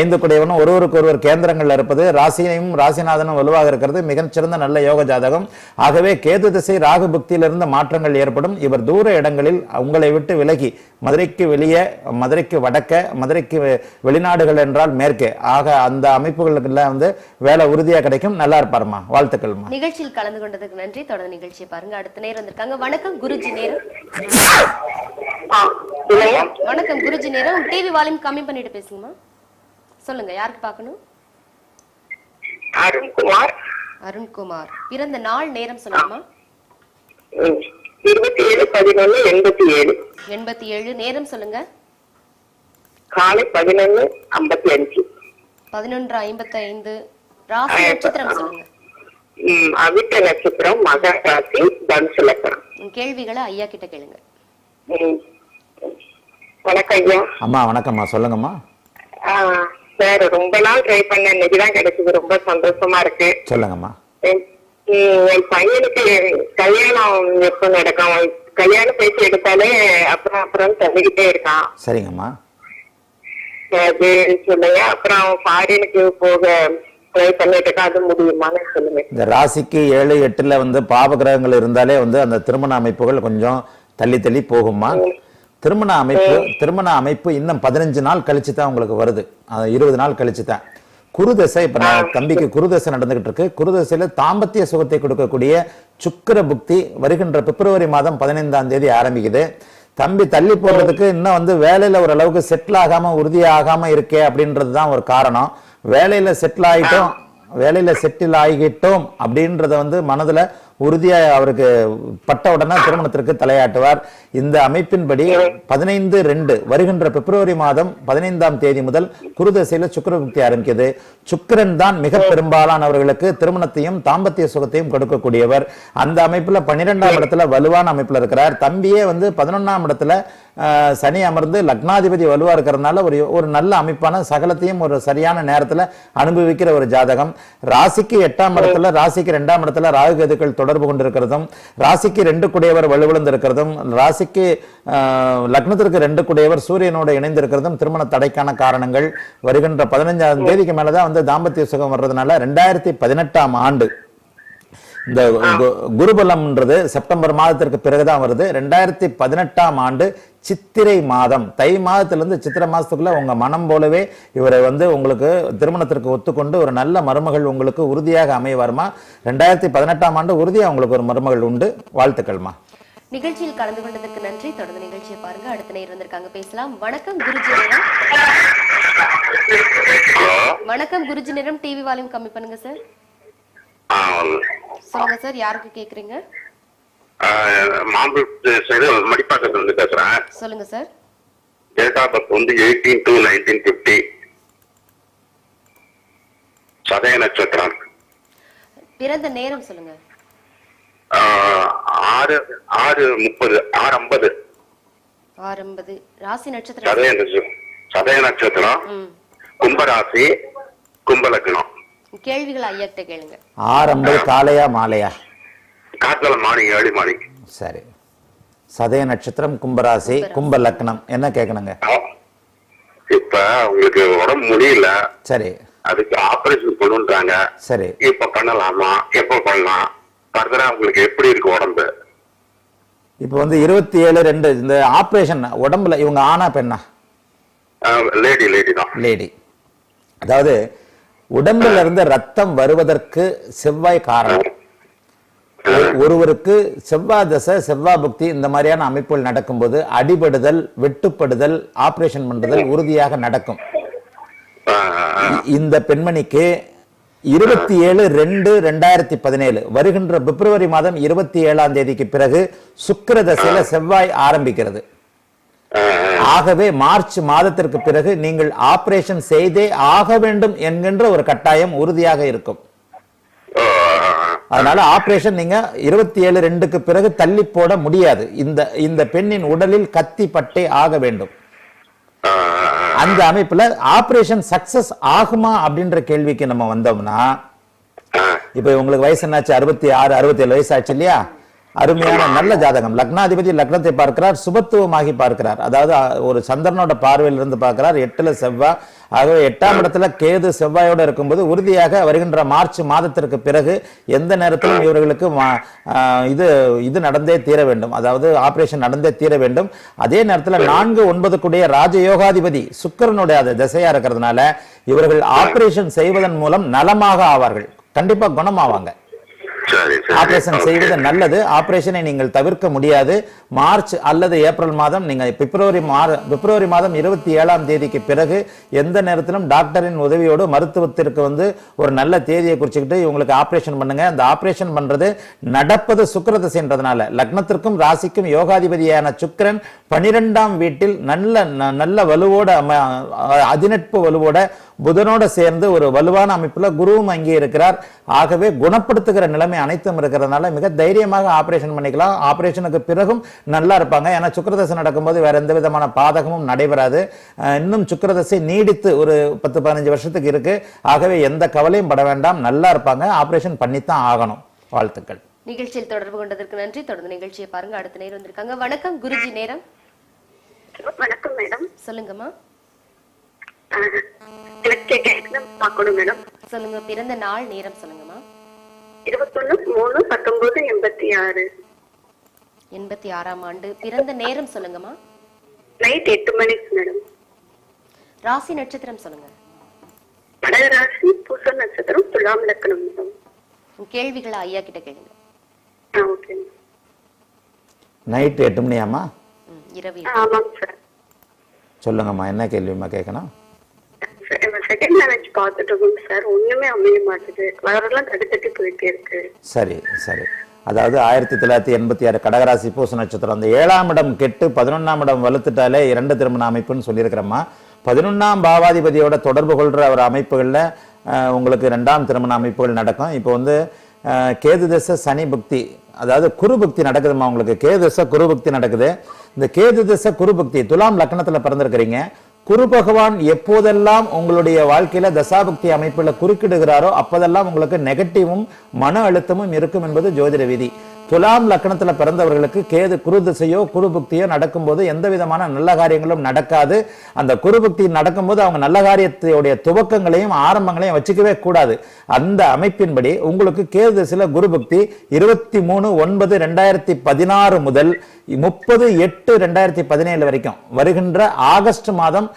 5 குடையவனும் ஒருவருக்கு ஒருவர் கேந்திரங்கள்ல இருப்பது, ராசியையும் ராசிநாதனும் வலுவாக இருக்கிறது மிகச்சிறந்த நல்ல யோக ஜாதகம். ஆகவே கேது திசை ராகு புக்தியிலிருந்து மாற்றங்கள் ஏற்படும். இவர் தூர இடங்களில் உங்களை விட்டு விலகி மதுரைக்கு வெளியே, மதுரைக்கு வடக்க, மதுரைக்கு வெளிநாடுகள் என்றால் மேற்கே, ஆக அந்த அமைப்புகளுக்கு வந்து வேலை உறுதியா கிடைக்கும். நல்லா இருப்பாருமா. வாழ்த்துக்கள்மா. நிகழ்ச்சியில் கலந்து கொண்டதுக்கு நன்றி. தொடர்ந்து நிகழ்ச்சியை பாருங்க. அடுத்த நேரம் வந்திருக்காங்க. வணக்கம் குருஜி நேரம். வணக்கம் குருஜி நேரம். டிவி வால்யூம் கம்மி பண்ணிட்டு பேசுங்கம்மா. சொல்லுங்க, யாருக்கு பார்க்கணும்? அருண்குமார். அருண்குமார். பிறந்த நாள் நேரம் சொல்லுங்கம்மா. 27/11/87. 87. நேரம் சொல்லுங்க. காலை 11:55. 11:55. ராசி நட்சத்திரம் சொல்லுங்க. அவிட்ட நட்சத்திரம், மகர ராசி, தனுசு லக்னம். கேள்விகளை ஐயா கிட்ட கேளுங்க. வணக்கம் ஐயா. அம்மா வணக்கம்மா, சொல்லுங்கம்மா. சார், ரொம்ப நாள் ட்ரை பண்ண, இன்னைக்குதான் கிடைச்சது. ரொம்ப சந்தோஷமா இருக்கு. சொல்லுங்கம்மா. என் பையனுக்கு கல்யாணம் எப்ப நடக்கும்? கல்யாணம் பேசி எடுத்தாலே அப்புறம் தள்ளிக்கிட்டே இருக்கான். சரிங்கம்மா. அது சொல்லுங்க. அப்புறம் ஃபாரினுக்கு போக ட்ரை பண்ணிட்டு இருக்கா, அது முடியுமான்னு சொல்லுங்க. இந்த ராசிக்கு 7, 8ல வந்து பாவகிரகங்கள் இருந்தாலே வந்து அந்த திருமண அமைப்புகள் கொஞ்சம் தள்ளி தள்ளி போகுமா. திருமண அமைப்பு இன்னும் 15 நாள் கழிச்சு தான் உங்களுக்கு வருது. 20 நாள் கழிச்சு தான். குருதசை இப்ப தம்பிக்கு குருதசை நடந்துகிட்டு இருக்கு. குருதசையில தாம்பத்திய சுகத்தை கொடுக்கக்கூடிய சுக்கிர புக்தி வருகின்ற பிப்ரவரி மாதம் 15ஆம் தேதி ஆரம்பிக்குது. தம்பி தள்ளி போடுறதுக்கு இன்னும் வந்து வேலையில ஓரளவுக்கு செட்டில் ஆகாம உறுதியாகாம இருக்கே அப்படின்றதுதான் ஒரு காரணம். வேலையில செட்டில் ஆகிட்டோம் அப்படின்றத வந்து மனதுல உறுதியா அவருக்கு பட்ட உடனே திருமணத்திற்கு தலையாட்டுவார். இந்த அமைப்பின்படி 15/2 வருகின்ற பிப்ரவரி மாதம் 15ஆம் தேதி முதல் குருதசையில சுக்கிரபுக்தி ஆரம்பிக்குது. சுக்கிரன் தான் மிக பெரும்பாலானவர்களுக்கு திருமணத்தையும் தாம்பத்திய சுகத்தையும் கொடுக்கக்கூடியவர். அந்த அமைப்புல 12ஆம் இடத்துல வலுவான அமைப்புல இருக்கிறார். தம்பியே வந்து 11ஆம் இடத்துல சனி அமர்ந்து லக்னாதிபதி வலுவா இருக்கிறதுனால ஒரு நல்ல அமைப்பான சகலத்தையும் ஒரு சரியான நேரத்துல அனுபவிக்கிற ஒரு ஜாதகம். ராசிக்கு 8ஆம் இடத்துல, ராசிக்கு 2ஆம் இடத்துல ராகு கேதுக்கள் தொடர்பு கொண்டிருக்கிறதும், ராசிக்கு 2 குடையவர் வலுவிழந்து இருக்கிறதும், ராசிக்கு லக்னத்திற்கு 2 குடையவர் சூரியனோடு இணைந்து இருக்கிறதும் திருமண தடைக்கான காரணங்கள். வருகின்ற 15ஆம் தேதிக்கு மேலதான் வந்து தாம்பத்திய சுகம் வர்றதுனால 2018ஆம் ஆண்டு இந்த குருபலம்ன்றது செப்டம்பர் மாதத்திற்கு பிறகுதான் வருது. 2018ஆம் ஆண்டு சித்திரை மாதம், தை மாதத்திலிருந்து சித்திரை மாசத்துக்குள்ள உங்க மனம் போலவே இவரை வந்து உங்களுக்கு திருமணத்திற்கு ஒத்துக்கொண்டு ஒரு நல்ல மருமகள் உங்களுக்கு உறுதியாக அமைவாருமா. 2018ஆம் ஆண்டு உறுதியாக உங்களுக்கு ஒரு மருமகள் உண்டு. வாழ்த்துக்கள்மா. நிகழ்ச்சியில் கலந்து கொண்டதற்கு நன்றி. தொடர்ந்து நிகழ்ச்சியை பாருங்க. அடுத்த நேரம் வந்திருக்காங்க, பேசலாம். வணக்கம் குருஜி. ஹலோ. வணக்கம் குருஜி நேரம். டிவி வால்யூம் கம்மி பண்ணுங்க சார். சொல்லுங்க சார், யாருக்கு கேக்குறீங்க? மாம்பழத்து சைடு மடிப்பாக்கத்துல இருந்து பேசுறேன். சொல்லுங்க சார். டேட் ஆஃப் பர்த் வந்து 18/2/1950. சதய நட்சத்திரம். பிறந்த நேரம் சொல்லுங்க. 6:30 6:50. 6:50. ராசி நட்சத்திரம். சதய நட்சத்திரம். கும்பராசி, கும்பலக்னம். கேள்விகள் ஐயா கிட்ட கேளுங்க. 6:50 காலையா மாலையா? காத்தால மார்னிங், ஏர்லி மார்னிங். சரி. சதய நட்சத்திரம், கும்பராசி, கும்ப லக்னம். என்ன கேட்கணுங்க? இப்ப உங்களுக்கு உடம்பு முடியல. சரி. அதுக்கு ஆபரேஷன் பண்ணுன்றாங்க. சரி. இப்ப பண்ணலாமா? எப்ப பண்ணலாம்? ஃபர்தரா உங்களுக்கு எப்படி இருக்கு உடம்பு? இப்போ வந்து 27/2 இந்த ஆபரேஷன் உடம்புல இவங்க ஆனா பெண்ணா? லேடி தான். லேடி. அதாவது உடம்புல இருந்து ரத்தம் வருவதற்கு செவ்வாய் காரணம். ஒருவருக்கு செவ்வாய் தசை, செவ்வாய் புக்தி இந்த மாதிரியான அமைப்புகள் நடக்கும்போது அடிபடுதல், வெட்டுப்படுதல், ஆபரேஷன் பண்றதல் உறுதியாக நடக்கும். இந்த பெண்மணிக்கு 27/2/2017 வருகின்ற பிப்ரவரி மாதம் 27ஆம் தேதிக்கு பிறகு சுக்கிர தசையில செவ்வாய் ஆரம்பிக்கிறது. ஆகவே மார்ச் மாதத்திற்கு பிறகு நீங்கள் ஆபரேஷன் செய்தே ஆக வேண்டும் என்கின்ற ஒரு கட்டாயம் உறுதியாக இருக்கும். அதனால ஆபரேஷன் நீங்க 27/2க்கு பிறகு தள்ளி போட முடியாது. இந்த பெண்ணின் உடலில் கத்தி பட்டே ஆக வேண்டும். அந்த அமைப்புல ஆபரேஷன் சக்சஸ் ஆகுமா அப்படின்ற கேள்விக்கு நம்ம வந்தோம்னா, இப்ப உங்களுக்கு வயசு என்னாச்சு? 66 67 வயசு ஆச்சு இல்லையா? அருமையான நல்ல ஜாதகம். லக்னாதிபதி லக்னத்தை பார்க்கிறார், சுபத்துவமாகி பார்க்கிறார். அதாவது ஒரு சந்திரனோட பார்வையில் இருந்து பார்க்கிறார். 8ல செவ்வாய். ஆகவே 8ஆம் இடத்துல கேது செவ்வாயோட இருக்கும்போது உறுதியாக வருகின்ற மார்ச் மாதத்திற்கு பிறகு எந்த நேரத்திலும் இவர்களுக்கு இது நடந்தே தீர வேண்டும். அதாவது ஆபரேஷன் நடந்தே தீர வேண்டும். அதே நேரத்தில் 4-9 கூடிய ராஜயோகாதிபதி சுக்கிரனுடைய திசையா இருக்கிறதுனால இவர்கள் ஆபரேஷன் செய்வதன் மூலம் நலமாக ஆவார்கள். கண்டிப்பா குணமாவாங்க. ஆபரேஷன் செய்வது நல்லது. ஆபரேஷனை நீங்கள் தவிர்க்க முடியாது. மார்ச் அல்லது ஏப்ரல் மாதம், நீங்க பிப்ரவரி மாதம் 27ஆம் தேதிக்கு பிறகு எந்த நேரத்திலும் டாக்டரின் உதவியோடு மருத்துவத்திற்கு வந்து ஒரு நல்ல தேதியை குறிச்சுக்கிட்டு இவங்களுக்கு ஆபரேஷன் பண்ணுங்க. அந்த ஆபரேஷன் பண்றது நடப்பது சுக்கிர திசைன்றதுனால லக்னத்திற்கும் ராசிக்கும் யோகாதிபதியான சுக்கிரன் 12ஆம் வீட்டில் நல்ல வலுவோட அதிநட்பு வலுவோட புதனோட சேர்ந்து ஒரு வலுவான அமைப்புல குருவும் அங்கே இருக்கிறார். ஆகவே குணப்படுத்துகிற நிலைமை அனைத்தும் இருக்கிறதுனால மிக தைரியமாக ஆபரேஷன் பண்ணிக்கலாம். ஆபரேஷனுக்கு பிறகும் நல்லா இருப்பாங்க. ஏன்னா சுக்கிரதசை நடக்கும்போது வேற எந்த விதமான பாதகமும் நடைபெறாது. இன்னும் சுக்கிரதசை நீடித்து ஒரு 10-15 வருஷத்துக்கு இருக்கு. ஆகவே எந்த கவலையும் பட வேண்டாம், நல்லா இருப்பாங்க. ஆபரேஷன் பண்ணித்தான் ஆகணும். வாழ்த்துக்கள். நிகழ்ச்சியில் தொடர்பு கொண்டதற்கு நன்றி. தொடர்ந்து நிகழ்ச்சியை பாருங்க. அடுத்த நேரம் வந்திருக்காங்க. வணக்கம் குருஜி நேரம். வணக்கம் மேடம். சொல்லுங்கம்மா. பார்க்கணும் மேடம். சொல்லுங்க. பிறந்த நாள் நேரம் சொல்லுங்கம்மா. 21/3/1986. 86ஆம் ஆண்டு. பிறந்த நேரம் சொல்லுங்கம்மா. நைட் 8 மணிக்கு மேடம். ராசி நட்சத்திரம் சொல்லுங்க. கடகராசி, பூச நட்சத்திரம், துலாம் லக்னம் மேடம். கேள்விகளை ஐயா கிட்ட கேளுங்க. ஓகே. நைட் 8 மணியாமா? இரவு. ஆமாங்க சார். சொல்லுங்கம்மா, என்ன கேள்விமா கேட்கணும்? செகண்ட் மேரேஜ் பார்த்துட்டு இருக்கோம் சார். ஒண்ணுமே அமைய மாட்டேது. வரலாம் தடுத்தட்டி போயிட்டே இருக்கு. சரி சரி. அதாவது 1986 கடகராசி பூச நட்சத்திரம். அந்த 7ஆம் இடம் கெட்டு 11ஆம் இடம் வலுத்துட்டாலே 2 திருமண அமைப்புன்னு சொல்லியிருக்கிறோம்மா. 11ஆம் பாவாதிபதியோட தொடர்பு கொள்ற ஒரு அமைப்புகளில் உங்களுக்கு 2ஆம் திருமண அமைப்புகள் நடக்கும். இப்போ வந்து கேது தசை சனி புக்தி, அதாவது குரு புக்தி நடக்குதுமா உங்களுக்கு. கேது தசை குரு புக்தி நடக்குது. இந்த கேது தசை குரு புக்தி துலாம் லக்னத்துல பிறந்திருக்கிறீங்க. குரு பகவான் எப்போதெல்லாம் உங்களுடைய வாழ்க்கையில தசாபக்தி அமைப்புல குறுக்கிடுகிறாரோ அப்போதெல்லாம் உங்களுக்கு நெகட்டிவும் மன அழுத்தமும் இருக்கும் என்பது ஜோதிட விதி. துலாம் லக்னத்துல பிறந்தவர்களுக்கு கேது குரு திசையோ குரு புக்தியோ நடக்கும்போது எந்த விதமான நல்ல காரியங்களும் நடக்காது. அந்த குரு புக்தி நடக்கும்போது அவங்க நல்ல காரியத்தையுடைய துவக்கங்களையும் ஆரம்பங்களையும் வச்சுக்கவே கூடாது. அந்த அமைப்பின்படி உங்களுக்கு கேது திசையில குரு புக்தி 23/9/2016 முதல் 30/8/2017 வரைக்கும் வருகின்ற ஆகஸ்ட் மாதம்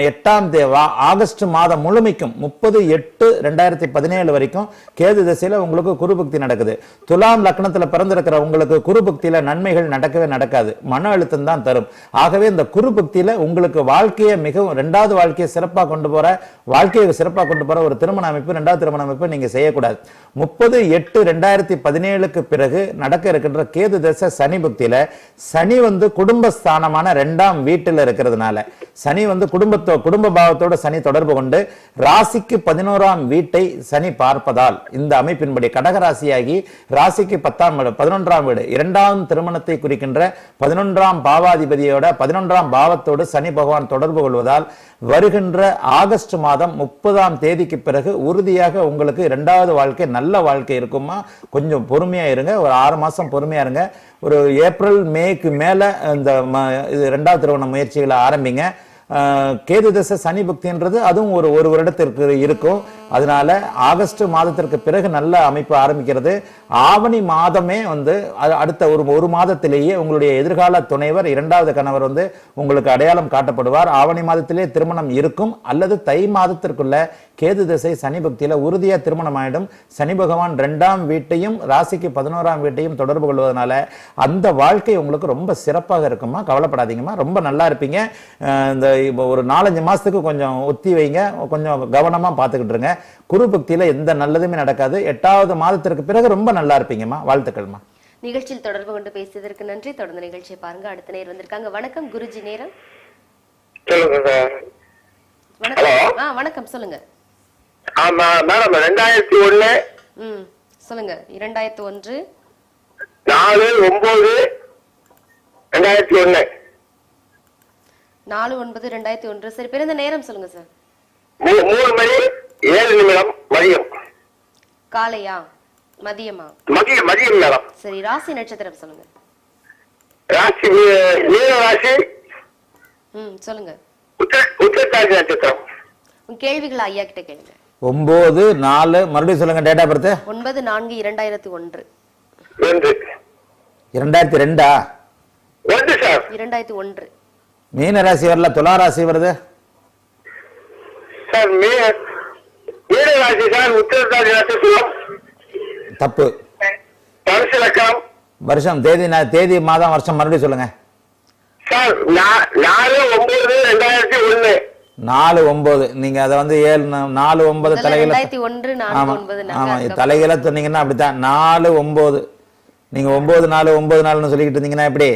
8ஆம் தேதி ஆகஸ்ட் மாதம் முழுமைக்கும் 30/8/2017 வரைக்கும் கேது திசையில உங்களுக்கு குரு புக்தி நடக்குது. துலாம் லக்னத்துல பிறந்த பிறந்திருக்கிற உங்களுக்கு குரு பக்தியில நன்மைகள் நடக்கவே நடக்காது, மன அழுத்தம் தான் தரும். ஆகவே இந்த குரு பக்தியில உங்களுக்கு வாழ்க்கையை மிகவும் இரண்டாவது வாழ்க்கையை சிறப்பாக கொண்டு போற ஒரு திருமண அமைப்பு, இரண்டாவது திருமண அமைப்பு நீங்க செய்யக்கூடாது. 30/8/2017 பிறகு நடக்க இருக்கின்ற கேது தசை சனி பக்தியில சனி குடும்பஸ்தானமான 2ஆம் வீட்டில் இருக்கிறதுனால சனி குடும்ப பாவத்தோட சனி தொடர்பு கொண்டு ராசிக்கு 11ஆம் வீட்டை சனி பார்ப்பதால் இந்த அமைப்பின்படி கடகராசியாகி ராசிக்கு 11ஆம் வீடு 2ஆம் திருமணத்தை குறிக்கின்ற 11ஆம் பாவாதிபதியோட 11ஆம் பாவத்தோடு சனி பகவான் தொடர்பு கொள்வதால் வருகின்ற ஆகஸ்ட் மாதம் 30ஆம் தேதிக்கு பிறகு உறுதியாக உங்களுக்கு இரண்டாவது வாழ்க்கை நல்ல வாழ்க்கை இருக்குமா. கொஞ்சம் பொறுமையா இருங்க, ஒரு 6 மாசம் பொறுமையா இருங்க. ஒரு ஏப்ரல் மேக்கு மேல இந்த இரண்டாவது திருமண முயற்சிகளை ஆரம்பிங்க. கேது தசை சனி பக்தின்றது அதுவும் ஒரு வருடத்திற்கு இருக்கும். அதனால ஆகஸ்ட் மாதத்திற்கு பிறகு நல்ல அமைப்பு ஆரம்பிக்கிறது. ஆவணி மாதமே அடுத்த ஒரு மாதத்திலேயே உங்களுடைய எதிர்கால துணைவர், இரண்டாவது கணவர் உங்களுக்கு அடையாளம் காட்டப்படுவார். ஆவணி மாதத்திலே திருமணம் இருக்கும், அல்லது தை மாதத்திற்குள்ள கேது திசை சனி பக்தியில உறுதியா திருமணம் ஆயிடும். சனி பகவான் 2ஆம் வீட்டையும் ராசிக்கு 11ஆம் வீட்டையும் தொடர்பு கொள்வதனால அந்த வாழ்க்கை உங்களுக்கு ரொம்ப சிறப்பாக இருக்குமா. கவலைப்படாதீங்கம்மா, ரொம்ப நல்லா இருப்பீங்க. இந்த ஒரு 4-5 மாசத்துக்கு கொஞ்சம் ஒத்தி வைங்க, கொஞ்சம் கவனமா பார்த்துக்கிட்டு இருங்க. குரு பக்தியில எந்த நல்லதுமே நடக்காது. 8ஆவது மாதத்திற்கு பிறகு ரொம்ப நல்லா இருப்பீங்கம்மா. வாழ்த்துக்கள்மா. நிகழ்ச்சியில் தொடர்பு கொண்டு பேசியதற்கு நன்றி. தொடர்ந்து நிகழ்ச்சியை பாருங்க. அடுத்த நேரம் வந்திருக்காங்க. வணக்கம் குருஜி, நேரம். வணக்கம், சொல்லுங்க. ஆமா மேடம், 2001 சொல்லுங்க. 2001 4/9/2001 4/9/2001. சரி, பிறந்த நேரம் சொல்லுங்க சார். 3:07 மதியம். காலையா மதியமா? மதியம் மேடம். சரி, ராசி நட்சத்திரம் சொல்லுங்க. ராசி மீன ராசி. சொல்லுங்க. உத்திரட்டாதி நட்சத்திரம். உங்க கேள்விகள் ஐயா கிட்ட கேளுங்க. 9/4 மறுபடியும் சொல்லுங்க. Date of birth 9/4/2001. 2002 சார். 2001. மீன ராசி வரல, துலா ராசி வருது சார். மீன ராசி சார். உத்திரட்டாதி நட்சத்திரம். தப்பு. பரிசு லக்கம். வருஷம், தேதி மாதம் வருஷம் மறுபடியும் சொல்லுங்க சார். 4/9/2001. 4/9. நீங்க அதை 4/9 தலைகளை 2001 ஆமா தலைகளை சொன்னீங்கன்னா அப்படித்தான். 4/9 நீங்க 9/4/9/4 சொல்லிக்கிட்டு இருந்தீங்கன்னா எப்படி?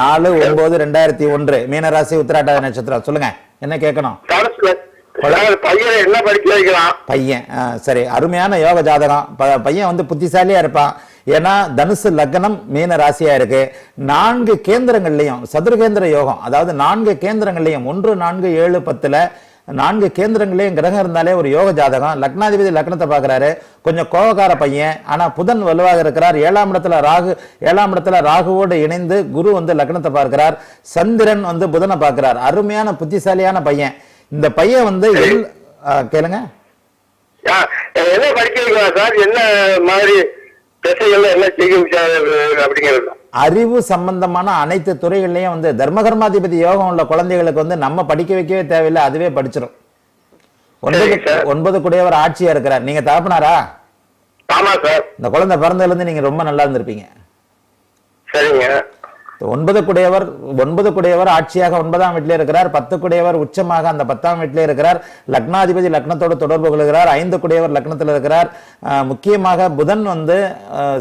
4/9/2001 மீனராசி உத்திராட்டாதி நட்சத்திரம். சொல்லுங்க, என்ன கேட்கணும்? பையன் என்ன படிக்க வைக்கலாம்? பையன் சரி, அருமையான யோக ஜாதகம். பையன் புத்திசாலியா இருப்பான். ஏன்னா தனுசு லக்னம் மீன ராசியா இருக்கு. 4 கேந்திரங்கள்லயும் சதுர்கேந்திர யோகம், அதாவது 4 கேந்திரங்கள்லயும் 1, 4, 7, 10 4 கேந்திரங்களையும் கிரகம் இருந்தாலே ஒரு யோக ஜாதகம். லக்னாதிபதி லக்னத்தை பாக்குறாரு. கொஞ்சம் கோபக்கார பையன், ஆனா புதன் வலுவாக இருக்கிறார். 7ஆம் இடத்துல ராகுவோடு இணைந்து குரு லக்னத்தை பார்க்கிறார். சந்திரன் புதனை பார்க்கிறார். அருமையான புத்திசாலியான பையன். இந்த பையன் கேளுங்க, என்ன படிக்க வைக்கலாம் சார்? என்ன மாதிரி என்ன செய்யும் அப்படிங்கிறது? அறிவு சம்பந்தமான அனைத்து துறைகள்லயும் தர்மகர்மாதிபதி யோகம் உள்ள குழந்தைகளுக்கு நம்ம படிக்க வைக்கவே தேவையில்லை, அதுவே படிச்சிடும். 9 குடையவர் ஆட்சியா இருக்கிறார். நீங்க தகப்பனாரா? ஆமா சார். இந்த குழந்தை பிறந்ததுல இருந்து நீங்க ரொம்ப நல்லா இருந்திருப்பீங்க. சரிங்க. 9 குடையவர் ஆட்சியாக 9ஆம் வீட்டிலே இருக்கிறார். 10 குடையவர் உச்சமாக அந்த 10ஆம் வீட்டிலே இருக்கிறார். லக்னாதிபதி லக்னத்தோடு தொடர்பு கொள்கிறார். 5 குடையவர் லக்னத்தில் இருக்கிறார். முக்கியமாக புதன்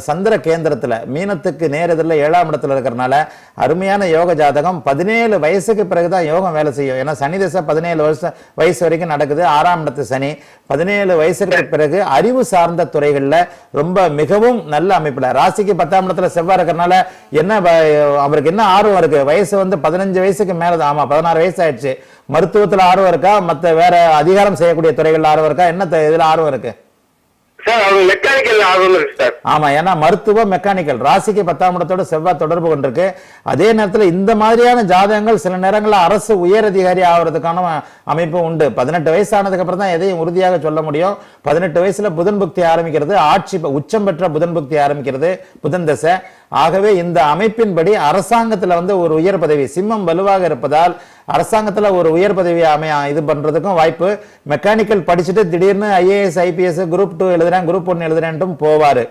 சந்திர கேந்திரத்துல மீனத்துக்கு நேரெதிரில் 7ஆம் இடத்துல இருக்கிறனால அருமையான யோக ஜாதகம். 17 வயசுக்கு பிறகுதான் யோகம் வேலை செய்யும். ஏன்னா சனி தசை 17 வயசு வரைக்கும் நடக்குது. 6ஆம் இடத்து சனி 17 வயசுக்கு பிறகு அறிவு சார்ந்த துறைகள்ல ரொம்ப மிகவும் நல்ல அமைப்புல. ராசிக்கு 10ஆம் இடத்துல செவ்வாய் இருக்கிறனால என்ன அவருக்கு என்ன ஆர்வம் இருக்கு? வயசு 15 வயசுக்கு மேலதான். ஆமா, 16 வயசு ஆயிடுச்சு. மருத்துவத்துல ஆர்வம் இருக்கா? மத்த வேற அதிகாரம் செய்யக்கூடிய துறைகள்ல ஆர்வம் இருக்கா? என்ன இதுல ஆர்வம் இருக்கு? ஆமா, ஏன்னா மருத்துவம் மெக்கானிக்கல் ராசிக்கு 10ஆம் இடத்தோட செவ்வாய் தொடர்பு கொண்டிருக்கு. அதே நேரத்தில் இந்த மாதிரியான ஜாதகங்கள் சில நேரங்களில் அரசு உயர் அதிகாரி ஆகிறதுக்கான அமைப்பு உண்டு. 18 வயசு ஆனதுக்கு அப்புறம் தான் எதையும் உறுதியாக சொல்ல முடியும். 18 வயசுல புதன் புக்தி ஆரம்பிக்கிறது, ஆட்சி உச்சம் பெற்ற புதன் புக்தி ஆரம்பிக்கிறது, புதன் தசை. ஆகவே இந்த அமைப்பின்படி அரசாங்கத்துல ஒரு உயர் பதவி, சிம்மம் வலுவாக இருப்பதால் அரசாங்கத்துல ஒரு உயர் பதவி இது பண்றதுக்கும் வாய்ப்பு. மெக்கானிக்கல் படிச்சுட்டு திடீர்னு IAS IPS குரூப் 2 எழுதுறேன், குரூப் 1 எழுதுறேன்ட்டும் போவாரு.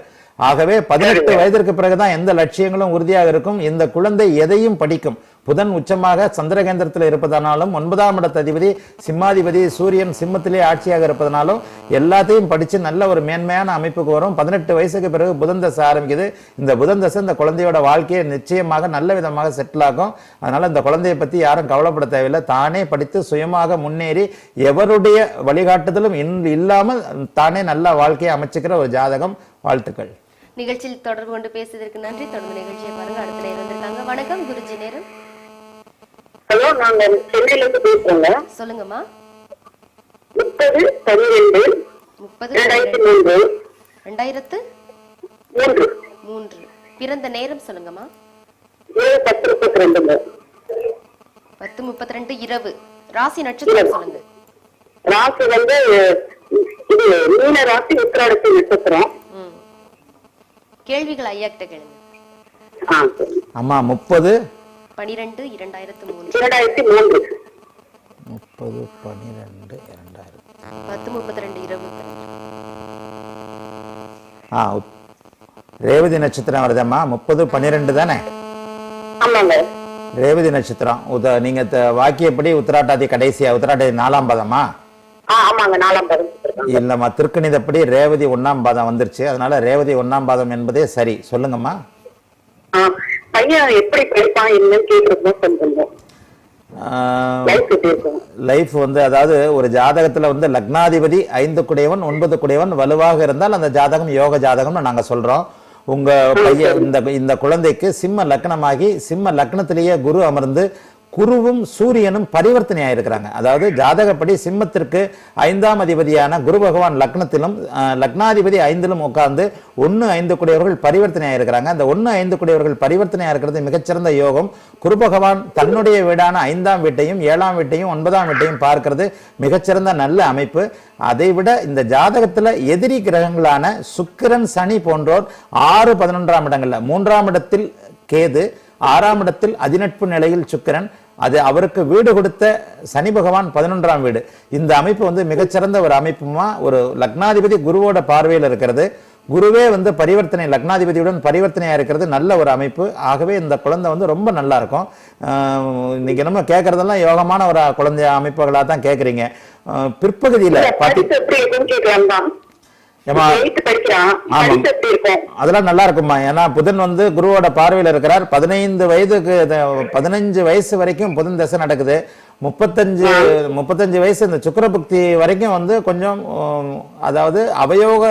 ஆகவே 18 வயதிற்கு பிறகுதான் எந்த லட்சியங்களும் உறுதியாக இருக்கும். இந்த குழந்தை எதையும் படிக்கும். புதன் உச்சமாக சந்திரகேந்திரத்தில் இருப்பதனாலும் 9ஆம் இடத்த அதிபதி சிம்மாதிபதி சூரியன் சிம்மத்திலே ஆட்சியாக இருப்பதனாலும் எல்லாத்தையும் படிச்சு நல்ல ஒரு மேன்மையான அமைப்புக்கு வரும். 18 வயசுக்கு பிறகு புதன் தசை ஆரம்பிக்குது. இந்த புதன் தசை இந்த குழந்தையோட வாழ்க்கையை நிச்சயமாக நல்ல விதமாக செட்டில் ஆகும். அதனால இந்த குழந்தையை பத்தி யாரும் கவலைப்பட தேவையில்லை. தானே படித்து சுயமாக முன்னேறி எவருடைய வழிகாட்டுதலும் இல்லாமல் தானே நல்ல வாழ்க்கையை அமைச்சுக்கிற ஒரு ஜாதகம். வாழ்த்துக்கள். நிகழ்ச்சியில் தொடர்பு கொண்டு பேசியதற்கு நன்றி. தொடர்ந்து நிகழ்ச்சியை பாருங்க. அடுத்த நேரம் வந்திருக்காங்க. வணக்கம் குருஜி நேரம். ஹலோ, நாங்க சென்னையில இருந்து பேசுறோங்க. சொல்லுங்கம்மா. 30/12/2003 பிறந்த நேரம் சொல்லுங்கம்மா. 10:32 இரவு. ராசி நட்சத்திரம் சொல்லுங்க. ராசி வந்து இது மீன ராசி, உத்திராடத்தி நட்சத்திரம். கேள்விகள் ஐயா கிட்ட கேளுங்க. அம்மா 30/12/2003 2003 10:32 இரவு. ரேவதி நட்சத்திரம் வருதம்மா. 30/12 தானே? ஆமாங்க. ரேவதி நட்சத்திரம். நீங்க வாக்கியப்படி உத்திராட்டாதி கடைசியா, உத்திராட்டாதி 4ஆம் பாதமா? ஆமாங்க, 4ஆம் பாதம். இல்லம்மா, திருக்கணிதப்படி ரேவதி 1ஆம் பாதம் வந்துருச்சு. அதனால ரேவதி 1ஆம் பாதம் என்பதே சரி. சொல்லுங்கம்மா. பையன் எப்படி படிப்பான் என்னன்னு கேக்குறதுதான் சொல்லுங்க. லைஃப் வந்து அதாவது ஒரு ஜாதகத்துல வந்து லக்னாதிபதி 5 குடையவன் 9 குடையவன் வலுவாக இருந்தால் அந்த ஜாதகம் யோக ஜாதகம்னு நாங்க சொல்றோம். உங்க பையன் இந்த குழந்தைக்கு சிம்ம லக்னமாகி சிம்ம லக்னத்திலேயே குரு அமர்ந்து குருவும் சூரியனும் பரிவர்த்தனை ஆயிருக்கிறாங்க. அதாவது ஜாதகப்படி சிம்மத்திற்கு 5ஆம் அதிபதியான குரு பகவான் லக்னத்திலும் லக்னாதிபதி 5லும் உட்கார்ந்து 1-5 குடையவர்கள் பரிவர்த்தனை ஆயிருக்கிறாங்க. அந்த 1-5 குடையவர்கள் பரிவர்த்தனை இருக்கிறது மிகச்சிறந்த யோகம். குரு பகவான் தன்னுடைய வீடான 5ஆம் வீட்டையும் 7ஆம் வீட்டையும் 9ஆம் வீட்டையும் பார்க்கிறது மிகச்சிறந்த நல்ல அமைப்பு. அதைவிட இந்த ஜாதகத்துல எதிரி கிரகங்களான சுக்கிரன் சனி போன்றோர் 6-11ஆம் இடங்கள்ல, 3ஆம் இடத்தில் கேது, 6ஆம் இடத்தில் அதிநட்பு நிலையில் சுக்கிரன், அது அவருக்கு வீடு கொடுத்த சனி பகவான் 11ஆம் வீடு. இந்த அமைப்பு வந்து மிகச்சிறந்த ஒரு அமைப்புமா. ஒரு லக்னாதிபதி குருவோட பார்வையில் இருக்கிறது. குருவே வந்து பரிவர்த்தனை லக்னாதிபதியுடன் பரிவர்த்தனையா இருக்கிறது நல்ல ஒரு அமைப்பு. ஆகவே இந்த குழந்தை வந்து ரொம்ப நல்லா இருக்கும். இன்னைக்கு நம்ம கேட்கறதெல்லாம் யோகமான ஒரு குழந்தை அமைப்புகளா தான் கேட்கறீங்க. பிற்பகுதியில அதெல்லாம் நல்லா இருக்குமா. ஏன்னா புதன் வந்து குருவோட பார்வையில் இருக்கிறார். 15 வயசு வரைக்கும் புதன் தசை நடக்குது. 35 வயசு இந்த சுக்கிரபுக்தி வரைக்கும் வந்து கொஞ்சம் அதாவது அவயோக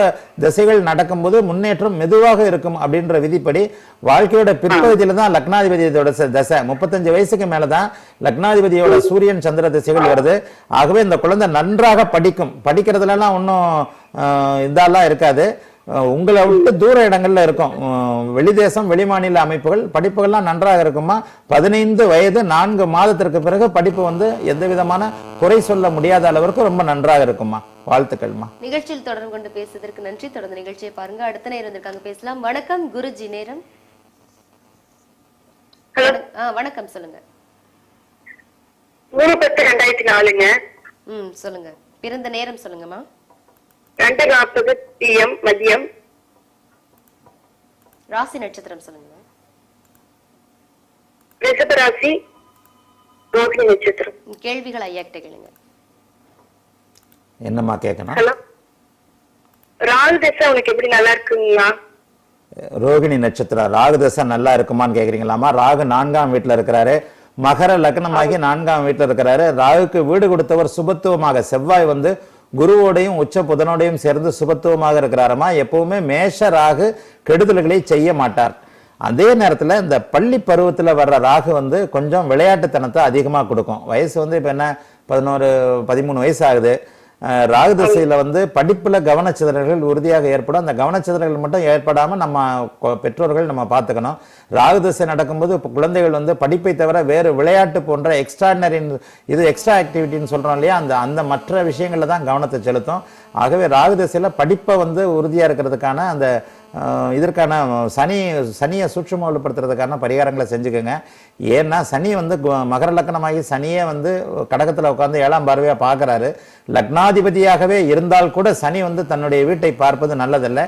திசைகள் நடக்கும்போது முன்னேற்றம் மெதுவாக இருக்கும் அப்படின்ற விதிப்படி வாழ்க்கையோட பிற்பகுதியில தான் லக்னாதிபதியோட தசை. 35 வயசுக்கு மேலதான் லக்னாதிபதியோட சூரியன் சந்திர திசைகள் வருது. ஆகவே இந்த குழந்தை நன்றாக படிக்கும். படிக்கிறதுல எல்லாம் ஒன்னும் இதெல்லாம் இருக்காது. உங்களை விட்டு தூர இடங்கள்ல இருக்கும். வெளிதேசம் வெளிமாநில அமைப்புகள் படிப்புகள்லாம் நன்றாக இருக்குமா. 15 வயது 4 மாதத்திற்கு பிறகு படிப்பு வந்து எந்த விதமான குறை சொல்ல முடியாத அளவிற்கு ரொம்ப நன்றாக இருக்குமா. வாழ்த்துக்கள்மா. நிகழ்ச்சியில் தொடர்பு கொண்டு பேசுவதற்கு நன்றி. தொடர்ந்து நிகழ்ச்சியை பாருங்க. அடுத்த நேரம் இருக்காங்க, பேசலாம். வணக்கம் குருஜி நேரம். வணக்கம், சொல்லுங்க. 3/10/2004ங்க. சொல்லுங்க. பிறந்த நேரம் சொல்லுங்கம்மா. 2:40 PM மதியம். ராசி நட்சத்திரம் சொல்லுங்க. ரிஷப ராசி, ரோஹிணி நட்சத்திரம். கேள்விகள் ஐயா கிட்ட கேளுங்க. என்னம்மா கேட்கணும்? ஹலோ, ராகு தசை உங்களுக்கு எப்படி நல்லா இருக்குங்களா? ரோகிணி நட்சத்திரம் ராகு தசை நல்லா இருக்குமான்னு கேக்குறீங்களாமா. ராகு 4ஆம் வீட்டுல இருக்கிறாரு. மகர லக்னமாகி 4ஆம் வீட்டுல இருக்கிறாரு. ராகுக்கு வீடு கொடுத்தவர் சுபத்துவமாக செவ்வாய் வந்து குருவோடையும் உச்ச புதனோடையும் சேர்ந்து சுபத்துவமாக இருக்கிறாரமா. எப்பவுமே மேஷ ராகு கெடுதல்களை செய்ய மாட்டார். அதே நேரத்துல இந்த பள்ளி பருவத்துல வர்ற ராகு வந்து கொஞ்சம் விளையாட்டுத்தனத்தை அதிகமா கொடுக்கும். வயசு வந்து இப்ப என்ன 11-13 வயசு ஆகுது. ராகு திசையில வந்து படிப்புல கவனச்சிதறல்கள் உறுதியாக ஏற்படும். அந்த கவனச்சிதறல்கள் மட்டும் ஏற்படாம நம்ம பெற்றோர்கள் நம்ம பார்த்துக்கணும். ராகு திசை நடக்கும்போது குழந்தைகள் வந்து படிப்பை தவிர வேறு விளையாட்டு போன்ற எக்ஸ்ட்ராடினரி எக்ஸ்ட்ரா ஆக்டிவிட்டின்னு சொல்றோம் இல்லையா, அந்த மற்ற விஷயங்கள்ல தான் கவனத்தை செலுத்தும். ஆகவே ராகு திசையில படிப்பை வந்து உறுதியா இருக்கிறதுக்கான அந்த இதற்கான சனியை சூட்சுமப்படுத்துறதுக்கான பரிகாரங்களை செஞ்சுக்கோங்க. ஏன்னா சனி வந்து மகர லக்னமாகி சனியே வந்து கடகத்துல உட்கார்ந்து 7ஆம் பார்வையா பார்க்கிறாரு. லக்னாதிபதியாகவே இருந்தால் கூட சனி வந்து தன்னுடைய வீட்டை பார்ப்பது நல்லதல்ல.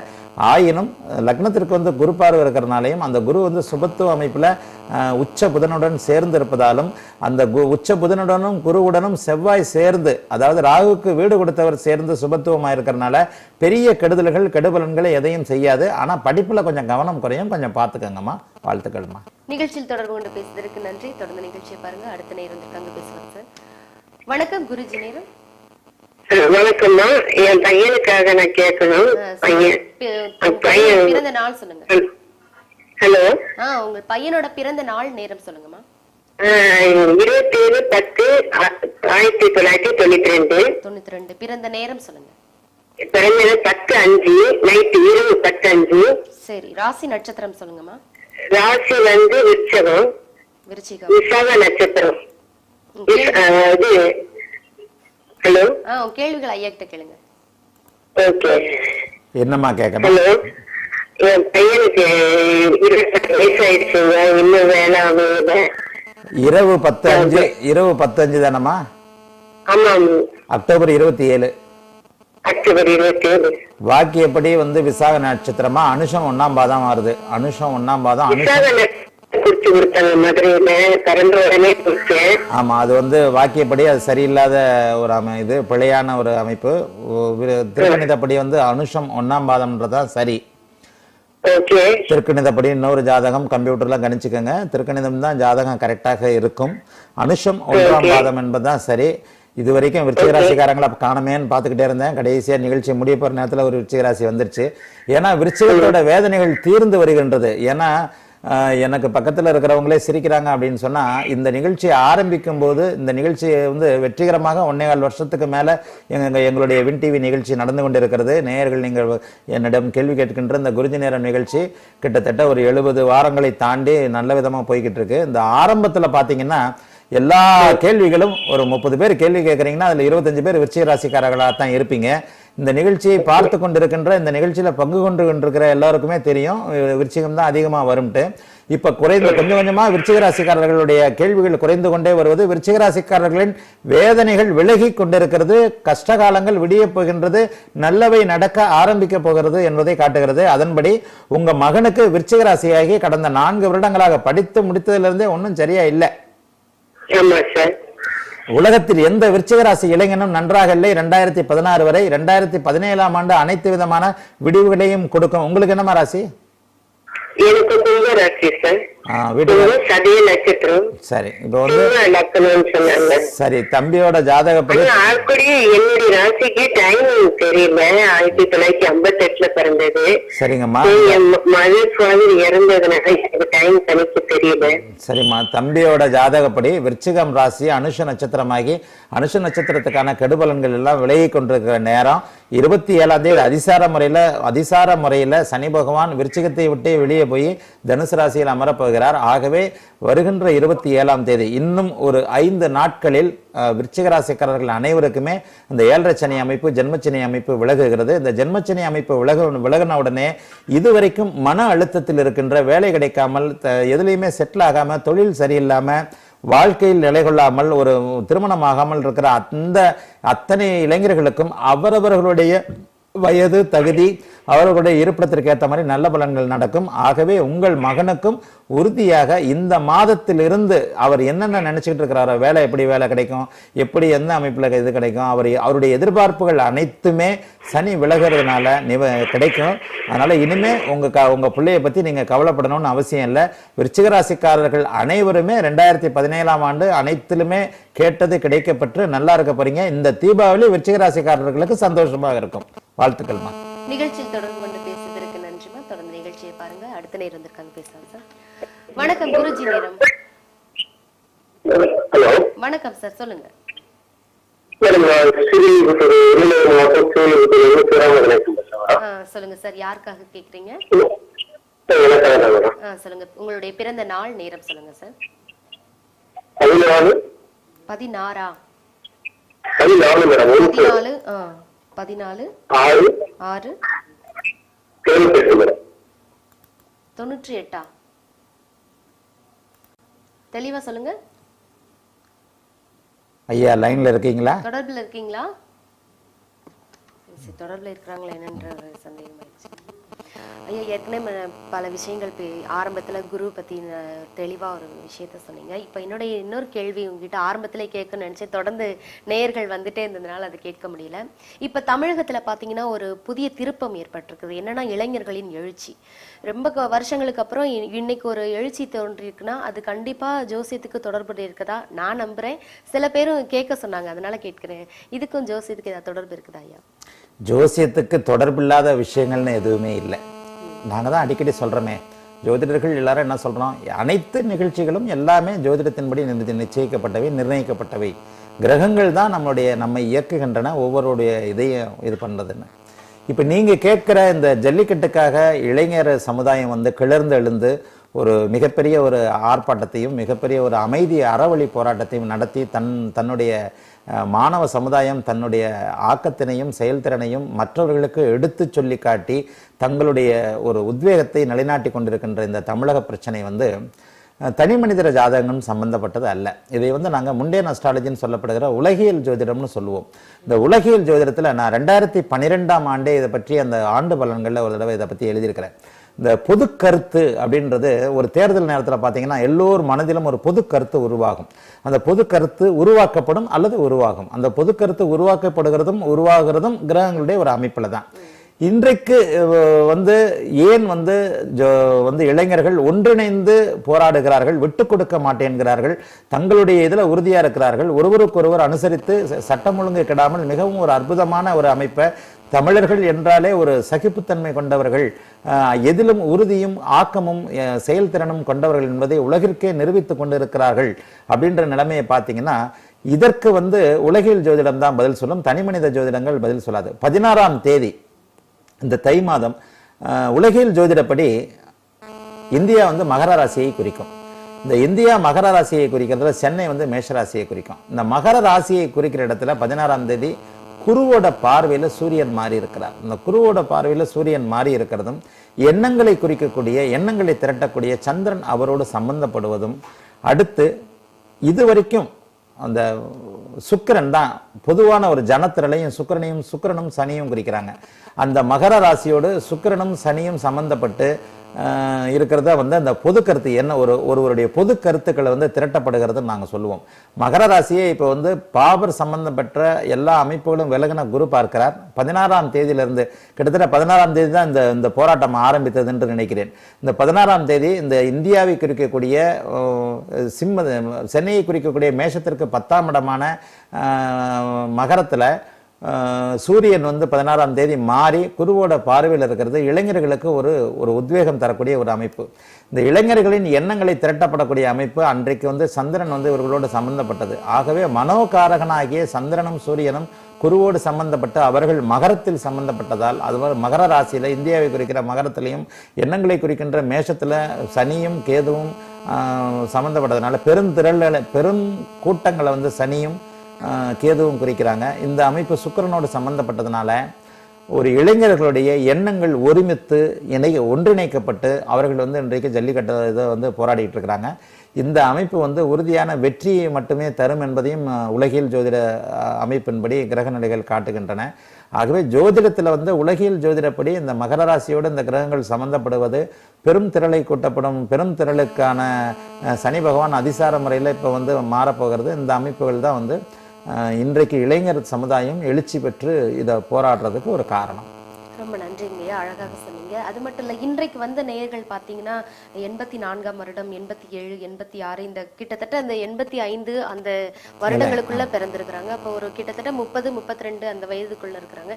ஆயினும் லக்னத்திற்கு வந்து குரு பார்வை இருக்கிறனாலையும் அந்த குரு வந்து சுபத்துவ அமைப்புல உச்ச புதனுடன் சேர்ந்து இருப்பதாலும் அந்த உச்ச புதனுடனும் குருவுடனும் செவ்வாய் சேர்ந்து, அதாவது ராகுவுக்கு வீடு கொடுத்தவர் சேர்ந்து சுபத்துவமாக இருக்கிறனால பெரிய கெடுதல்கள் கெடுபலன்களை எதையும் செய்யாது. ஆனா படிப்புல கொஞ்சம் கவனம் குறையும், கொஞ்சம் பார்த்துக்கங்கம்மா. வாழ்த்துக்கள்மா. நிகழ்ச்சியில் தொடர்பு கொண்டு பேசுவதற்கு நன்றி. தொடர்ந்து நிகழ்ச்சியை பாருங்க. அடுத்த நேரம் இருக்காங்க, பேசலாம் சார். வணக்கம் குருஜி. நேரம் வணக்கம்மா. என் பையனுக்காக நான் கேட்கணும். பிறந்த நாள் சொல்லுங்க. ஹலோ. உங்க பையனோட பிறந்த நாள் நேரம் சொல்லுங்கம்மா. 27/10/1992. பிறந்த நேரம் சொல்லுங்க. பிறந்தது 10:05 நைட்டு, இரவு 10:05. சரி. ராசி நட்சத்திரம் சொல்லுங்கம்மா. ராசி வந்து விருச்சகம். விசாக நட்சத்திரம். ஹலோ. கேள்விகள் ஐயா கிட்ட கேளுங்க. ஓகே. என்னம்மா கேட்கணும்? ஹலோ. என் பையனுக்கு 28 வயசு ஆயிடுச்சுங்க. இன்னும் வேலை ஆகுது. இரவு 10:05 தானம்மா? ஆமாம். அக்டோபர் 27. அக்டோபர் 27. வாக்கியப்படி வந்து விசாக நட்சத்திரமா? அனுஷம் 1ஆம் பாதம் வருது. அனுஷம் 1ஆம் பாதம். குறிச்சு கொடுத்தாங்க மதுரையில. கரண்ட் உடனே கொடுத்தேன். ஆமா, அது வந்து வாக்கியப்படி அது சரியில்லாத ஒரு இது பிழையான ஒரு அமைப்பு. திருக்கணிதப்படி வந்து அனுஷம் 1ஆம் பாதம்ன்றதான் சரி. திருக்கணிதப்படி இன்னொரு ஜாதகம் கம்ப்யூட்டர்ல கணிச்சுக்கோங்க. திருக்கணிதம் தான் ஜாதகம் கரெக்டாக இருக்கும். அனுஷம் 1ஆம் பாதம் என்பதுதான் சரி. இது வரைக்கும் விருச்சிக ராசிக்காரங்களை காணமேன்னு பார்த்துக்கிட்டே இருந்தேன். கடைசியா நிகழ்ச்சி முடிய போற நேரத்தில் ஒரு விருச்சிக ராசி வந்துருச்சு. ஏன்னா விருச்சிகத்தோட வேதனைகள் தீர்ந்து வருகின்றது. ஏன்னா எனக்கு பக்கத்தில் இருக்கிறவங்களே சிரிக்கிறாங்க அப்படின்னு சொன்னா, இந்த நிகழ்ச்சியை ஆரம்பிக்கும் போது இந்த நிகழ்ச்சியை வந்து வெற்றிகரமாக 1.25 வருஷத்துக்கு மேல எங்களுடைய வின் டிவி நிகழ்ச்சி நடந்து கொண்டிருக்கிறது. நேயர்கள் நீங்கள் என்னிடம் கேள்வி கேட்கின்ற இந்த குருஜி நேரம் நிகழ்ச்சி கிட்டத்தட்ட ஒரு 70 வாரங்களை தாண்டி நல்ல விதமா போய்கிட்டு இருக்கு. இந்த ஆரம்பத்துல பாத்தீங்கன்னா எல்லா கேள்விகளும் ஒரு 30 பேர் கேள்வி கேட்கறீங்கன்னா அதுல 25 பேர் விருச்சிக ராசிக்காரர்களாக தான் இருப்பீங்க. இந்த நிகழ்ச்சியை பார்த்து கொண்டிருக்கின்ற, இந்த நிகழ்ச்சியில பங்கு கொண்டு கொண்டிருக்கிற எல்லாருக்குமே தெரியும் விருச்சிகம் தான் அதிகமா வரும்ட்டு. இப்ப கொஞ்சம் கொஞ்சமா விருச்சிக ராசிக்காரர்களுடைய கேள்விகள் குறைந்து கொண்டே வருவது விருச்சிக ராசிக்காரர்களின் வேதனைகள் விலகி கொண்டிருக்கிறது. கஷ்டகாலங்கள் விடிய போகின்றது, நல்லவை நடக்க ஆரம்பிக்க போகிறது என்பதை காட்டுகிறது. அதன்படி உங்க மகனுக்கு விருச்சிக ராசியாகி கடந்த 4 வருடங்களாக படித்து முடித்ததிலிருந்தே ஒன்றும் சரியா இல்லை. உலகத்தில் எந்த விருச்சிக ராசி இளைஞனும் நன்றாக இல்லை 2016 வரை. 2017ஆம் ஆண்டு அனைத்து விதமான விடிவுகளையும் கொடுக்கும். உங்களுக்கு என்னமா ராசி? எனக்கு கும்ப ராசி சார். சதய நட்சத்திரம். சரி. இப்போ வந்து சரி, தம்பியோட ஜாதகப்படி என்னுடைய ராசிக்கு டைம் தெரியல. 1958 பிறந்தது. சரிங்கம்மா. மதர் இறந்ததுனால டைம் கணக்கு தெரியல. சரிம்மா. தம்பியோட ஜாதகப்படி விருச்சிகம் ராசி அனுஷ நட்சத்திரமாகி அனுஷ நட்சத்திரத்துக்கான கெடுபலன்கள் எல்லாம் விலகி கொண்டிருக்கிற நேரம் 27ஆம் தேதி அதிசார முறையில சனி பகவான் விருச்சிகத்தை விட்டு வெளியே போய் தனுசு ராசியில் அமரப்போகிறார். ஆகவே வருகின்ற 27ஆம் தேதி இன்னும் ஒரு 5 நாட்களில் விருச்சிக ராசிக்காரர்கள் அனைவருக்குமே இந்த 7.5 சனி அமைப்பு ஜென்மச்சனி அமைப்பு விலகுகிறது. இந்த ஜென்மச்சனி அமைப்பு விலகின உடனே இதுவரைக்கும் மன அழுத்தத்தில் இருக்கின்ற, வேலை கிடைக்காமல், எதுலையுமே செட்டில் ஆகாம, தொழில் சரியில்லாம, வாழ்க்கையில் நிலை கொள்ளாமல், ஒரு திருமணமாகாமல் இருக்கிற அத்தனை இளைஞர்களுக்கும் அவரவர்களுடைய வயது தகுதி அவர்களுடைய இருப்பிடத்திற்கு ஏற்ற மாதிரி நல்ல பலன்கள் நடக்கும். ஆகவே உங்கள் மகனுக்கும் உறுதியாக இந்த மாதத்தில் இருந்து அவர் என்னென்ன நினைச்சுக்கிட்டு இருக்கிறாரோ, வேலை எப்படி வேலை கிடைக்கும், எப்படி எந்த அமைப்புல இது கிடைக்கும், அவருடைய எதிர்பார்ப்புகள் அனைத்துமே சனி விலகிறதுனால கிடைக்கும். அதனால இனிமே உங்க பிள்ளைய பத்தி நீங்க கவலைப்படணும்னு அவசியம் இல்லை. விருச்சிக ராசிக்காரர்கள் அனைவருமே 2017ஆம் ஆண்டு அனைத்திலுமே கேட்டது கிடைக்கப்பட்டு நல்லா இருக்க போறீங்க. இந்த தீபாவளி விருச்சிக ராசிக்காரர்களுக்கு சந்தோஷமாக இருக்கும். வாழ்த்துக்கள்மா. நிகழ்ச்சியில் தொடர்பு கொண்டு பேசுவதற்கு நன்றிமா. தொடர்ந்து நிகழ்ச்சியை பாருங்க. அடுத்த நேரம் இருந்திருக்காங்க, பேசலாம் சார். வணக்கம் குருஜி. நேரம். வணக்கம் சார், சொல்லுங்க. சொல்லுங்க சார், யாருக்காக கேக்குறீங்க? சொல்லுங்க, உங்களுடைய பிறந்த நாள் நேரம் சொல்லுங்க சார். 16 6/98 தெளிவா சொல்லுங்க ஐயா. லைன்ல இருக்கீங்களா? தொடர்புல இருக்கீங்களா? தொடர்புல இருக்கிறாங்களா என்னன்ற சந்தேகம் ஆயிடுச்சு. ஐயா, ஏற்கனவே பல விஷயங்கள் ஆரம்பத்துல குரு பத்தி தெளிவா ஒரு விஷயத்த சொன்னீங்க. இப்ப என்னுடைய இன்னொரு கேள்வி உங்ககிட்ட ஆரம்பத்திலே கேட்கணும்னு நினைச்சேன், தொடர்ந்து நேயர்கள் வந்துட்டே இருந்ததுனால அதை கேட்க முடியல. இப்ப தமிழகத்துல பாத்தீங்கன்னா ஒரு புதிய திருப்பம் ஏற்பட்டிருக்குது. என்னன்னா இளைஞர்களின் எழுச்சி. ரொம்ப வருஷங்களுக்கு அப்புறம் இன்னைக்கு ஒரு எழுச்சி தோன்றிருக்குன்னா அது கண்டிப்பா ஜோசியத்துக்கு தொடர்பு இருக்குதா நான் நம்புறேன். சில பேரும் கேட்க சொன்னாங்க, அதனால கேட்கிறேன். இதுக்கும் ஜோசியத்துக்கு ஏதாவது தொடர்பு இருக்குதா ஐயா? ஜோசியத்துக்கு தொடர்பில்லாத விஷயங்கள்னு எதுவுமே இல்லை. நாங்கள் தான் அடிக்கடி சொல்கிறோமே, ஜோதிடர்கள் எல்லாரும் என்ன சொல்கிறோம், அனைத்து நிகழ்ச்சிகளும் எல்லாமே ஜோதிடத்தின்படி நிச்சயிக்கப்பட்டவை, நிர்ணயிக்கப்பட்டவை. கிரகங்கள் தான் நம்மை இயக்குகின்றன, ஒவ்வொருடைய இதையும் இது பண்ணுறதுன்னு. இப்போ நீங்கள் கேட்குற இந்த ஜல்லிக்கட்டுக்காக இளைஞர் சமுதாயம் வந்து கிளர்ந்து எழுந்து ஒரு மிகப்பெரிய ஒரு ஆர்ப்பாட்டத்தையும் மிகப்பெரிய ஒரு அமைதி அறவழி போராட்டத்தையும் நடத்தி தன்னுடைய மாணவ சமுதாயம் தன்னுடைய ஆக்கத்தினையும் செயல்திறனையும் மற்றவர்களுக்கு எடுத்து சொல்லி காட்டி தங்களுடைய ஒரு உத்வேகத்தை நிலைநாட்டி கொண்டிருக்கின்ற இந்த தமிழக பிரச்சனை வந்து தனி மனிதர ஜாதகங்களும் சம்பந்தப்பட்டது அல்ல. இதை வந்து நாங்கள் முண்டேன் அஸ்ட்ராலஜின்னு சொல்லப்படுகிற உலகியல் ஜோதிடம்னு சொல்லுவோம். இந்த உலகியல் ஜோதிடத்தில் நான் 2012ஆம் ஆண்டே இதை பற்றி அந்த ஆண்டு பலன்களில் ஒரு தடவை இதை பற்றி எழுதியிருக்கிறேன். இந்த பொது கருத்து அப்படின்றது ஒரு தேர்தல் நேரத்தில் பார்த்தீங்கன்னா எல்லோர் மனதிலும் ஒரு பொது கருத்து உருவாகும். அந்த பொது கருத்து உருவாக்கப்படும் அல்லது உருவாகும். அந்த பொது கருத்து உருவாக்கப்படுகிறதும் உருவாகிறதும் கிரகங்களுடைய ஒரு அமைப்பில் தான். இன்றைக்கு வந்து ஏன் வந்து இளைஞர்கள் ஒன்றிணைந்து போராடுகிறார்கள், விட்டு கொடுக்க மாட்டேன்கிறார்கள், தங்களுடைய இதில் உறுதியாக இருக்கிறார்கள், ஒருவருக்கொருவர் அனுசரித்து சட்டம் ஒழுங்கு கெடாமல் மிகவும் ஒரு அற்புதமான ஒரு அமைப்பை, தமிழர்கள் என்றாலே ஒரு சகிப்புத்தன்மை கொண்டவர்கள், எதிலும் உறுதியும் ஆக்கமும் செயல்திறனும் கொண்டவர்கள் என்பதை உலகிற்கே நிரூபித்து கொண்டிருக்கிறார்கள் அப்படின்ற நிலைமையை பார்த்தீங்கன்னா, இதற்கு வந்து உலகியல் ஜோதிடம் தான் பதில் சொல்லும், தனிமனித ஜோதிடங்கள் பதில் சொல்லாது. 16ஆம் தேதி இந்த தை மாதம் உலகியல் ஜோதிடப்படி இந்தியா வந்து மகர ராசியை குறிக்கும். இந்த இந்தியா மகர ராசியை குறிக்கிறதுல சென்னை வந்து மேஷராசியை குறிக்கும். இந்த மகர ராசியை குறிக்கிற இடத்துல 16ஆம் தேதி குருவோட பார்வையில சூரியன் மாறி இருக்கிறார். இந்த குருவோட பார்வையில சூரியன் மாறி இருக்கிறதும் எண்ணங்களை குறிக்கக்கூடிய, எண்ணங்களை திரட்டக்கூடிய சந்திரன் அவரோடு சம்பந்தப்படுவதும், அடுத்து இதுவரைக்கும் அந்த சுக்கிரன் தான் பொதுவான ஒரு ஜனத்திரளையும் சுக்கிரனும் சனியும் குறிக்கிறாங்க. அந்த மகர ராசியோடு சுக்கிரனும் சனியும் சம்பந்தப்பட்டு இருக்கிறத வந்து அந்த பொது கருத்து என்ன ஒருவருடைய பொது கருத்துக்களை வந்து திரட்டப்படுகிறதுன்னு நாங்கள் சொல்லுவோம். மகர ராசியை இப்போ வந்து பாபர் சம்பந்தப்பட்ட எல்லா அமைப்புகளும் விலகின குரு பார்க்கிறார். 16ஆம் தேதியிலிருந்து கிட்டத்தட்ட 16ஆம் தேதி தான் இந்த போராட்டம் ஆரம்பித்தது என்று நினைக்கிறேன். இந்த 16ஆம் தேதி இந்த இந்தியாவை குறிக்கக்கூடிய சென்னையை குறிக்கக்கூடிய மேஷத்திற்கு 10ஆம் இடமான மகரத்தில் சூரியன் வந்து 16ஆம் தேதி மாறி குருவோட பார்வையில் இருக்கிறது இளைஞர்களுக்கு ஒரு உத்வேகம் தரக்கூடிய ஒரு அமைப்பு. இந்த இளைஞர்களின் எண்ணங்களை திரட்டப்படக்கூடிய அமைப்பு அன்றைக்கு வந்து சந்திரன் வந்து இவர்களோடு சம்பந்தப்பட்டது. ஆகவே மனோகாரகனாகிய சந்திரனும் சூரியனும் குருவோடு சம்பந்தப்பட்டு அவர்கள் மகரத்தில் சம்பந்தப்பட்டதால், அதுபோல் மகர ராசியில இந்தியாவை குறிக்கிற மகரத்திலையும் எண்ணங்களை குறிக்கின்ற மேஷத்துல சனியும் கேதுவும் சம்பந்தப்பட்டதுனால பெரும் கூட்டங்களை வந்து சனியும் கேதுவும் குறிக்கிறாங்க. இந்த அமைப்பு சுக்கிரனோடு சம்பந்தப்பட்டதுனால ஒரு இளைஞர்களுடைய எண்ணங்கள் ஒருமித்து ஒன்றிணைக்கப்பட்டு அவர்கள் வந்து இன்றைக்கு ஜல்லிக்கட்டு இதை வந்து போராடிட்டு இருக்கிறாங்க. இந்த அமைப்பு வந்து உறுதியான வெற்றியை மட்டுமே தரும் என்பதையும் உலகியல் ஜோதிட அமைப்பின்படி கிரக நிலைகள் காட்டுகின்றன. ஆகவே ஜோதிடத்தில் வந்து உலகியல் ஜோதிடப்படி இந்த மகர ராசியோடு இந்த கிரகங்கள் சம்பந்தப்படுவது பெரும் திரளை கூட்டப்படும் பெரும் திரளுக்கான சனி பகவான் அதிசார முறையில் இப்போ வந்து மாறப்போகிறது. இந்த அமைப்புகள் தான் வந்து இன்றைக்கு இளைஞர் சமுதாயம் எழுச்சி பெற்று இதை போராடுறதுக்கு ஒரு காரணம். ரொம்ப நன்றிங்கய்யா, அழகாக சொன்னீங்க. அது மட்டும் இல்லை, இன்றைக்கு வந்த நேயர்கள் பார்த்தீங்கன்னா 84ஆம் வருடம், 87, 86, இந்த கிட்டத்தட்ட அந்த 85 அந்த வருடங்களுக்குள்ள பிறந்திருக்கிறாங்க. அப்போ ஒரு கிட்டத்தட்ட 30, 32 அந்த வயதுக்குள்ள இருக்கிறாங்க.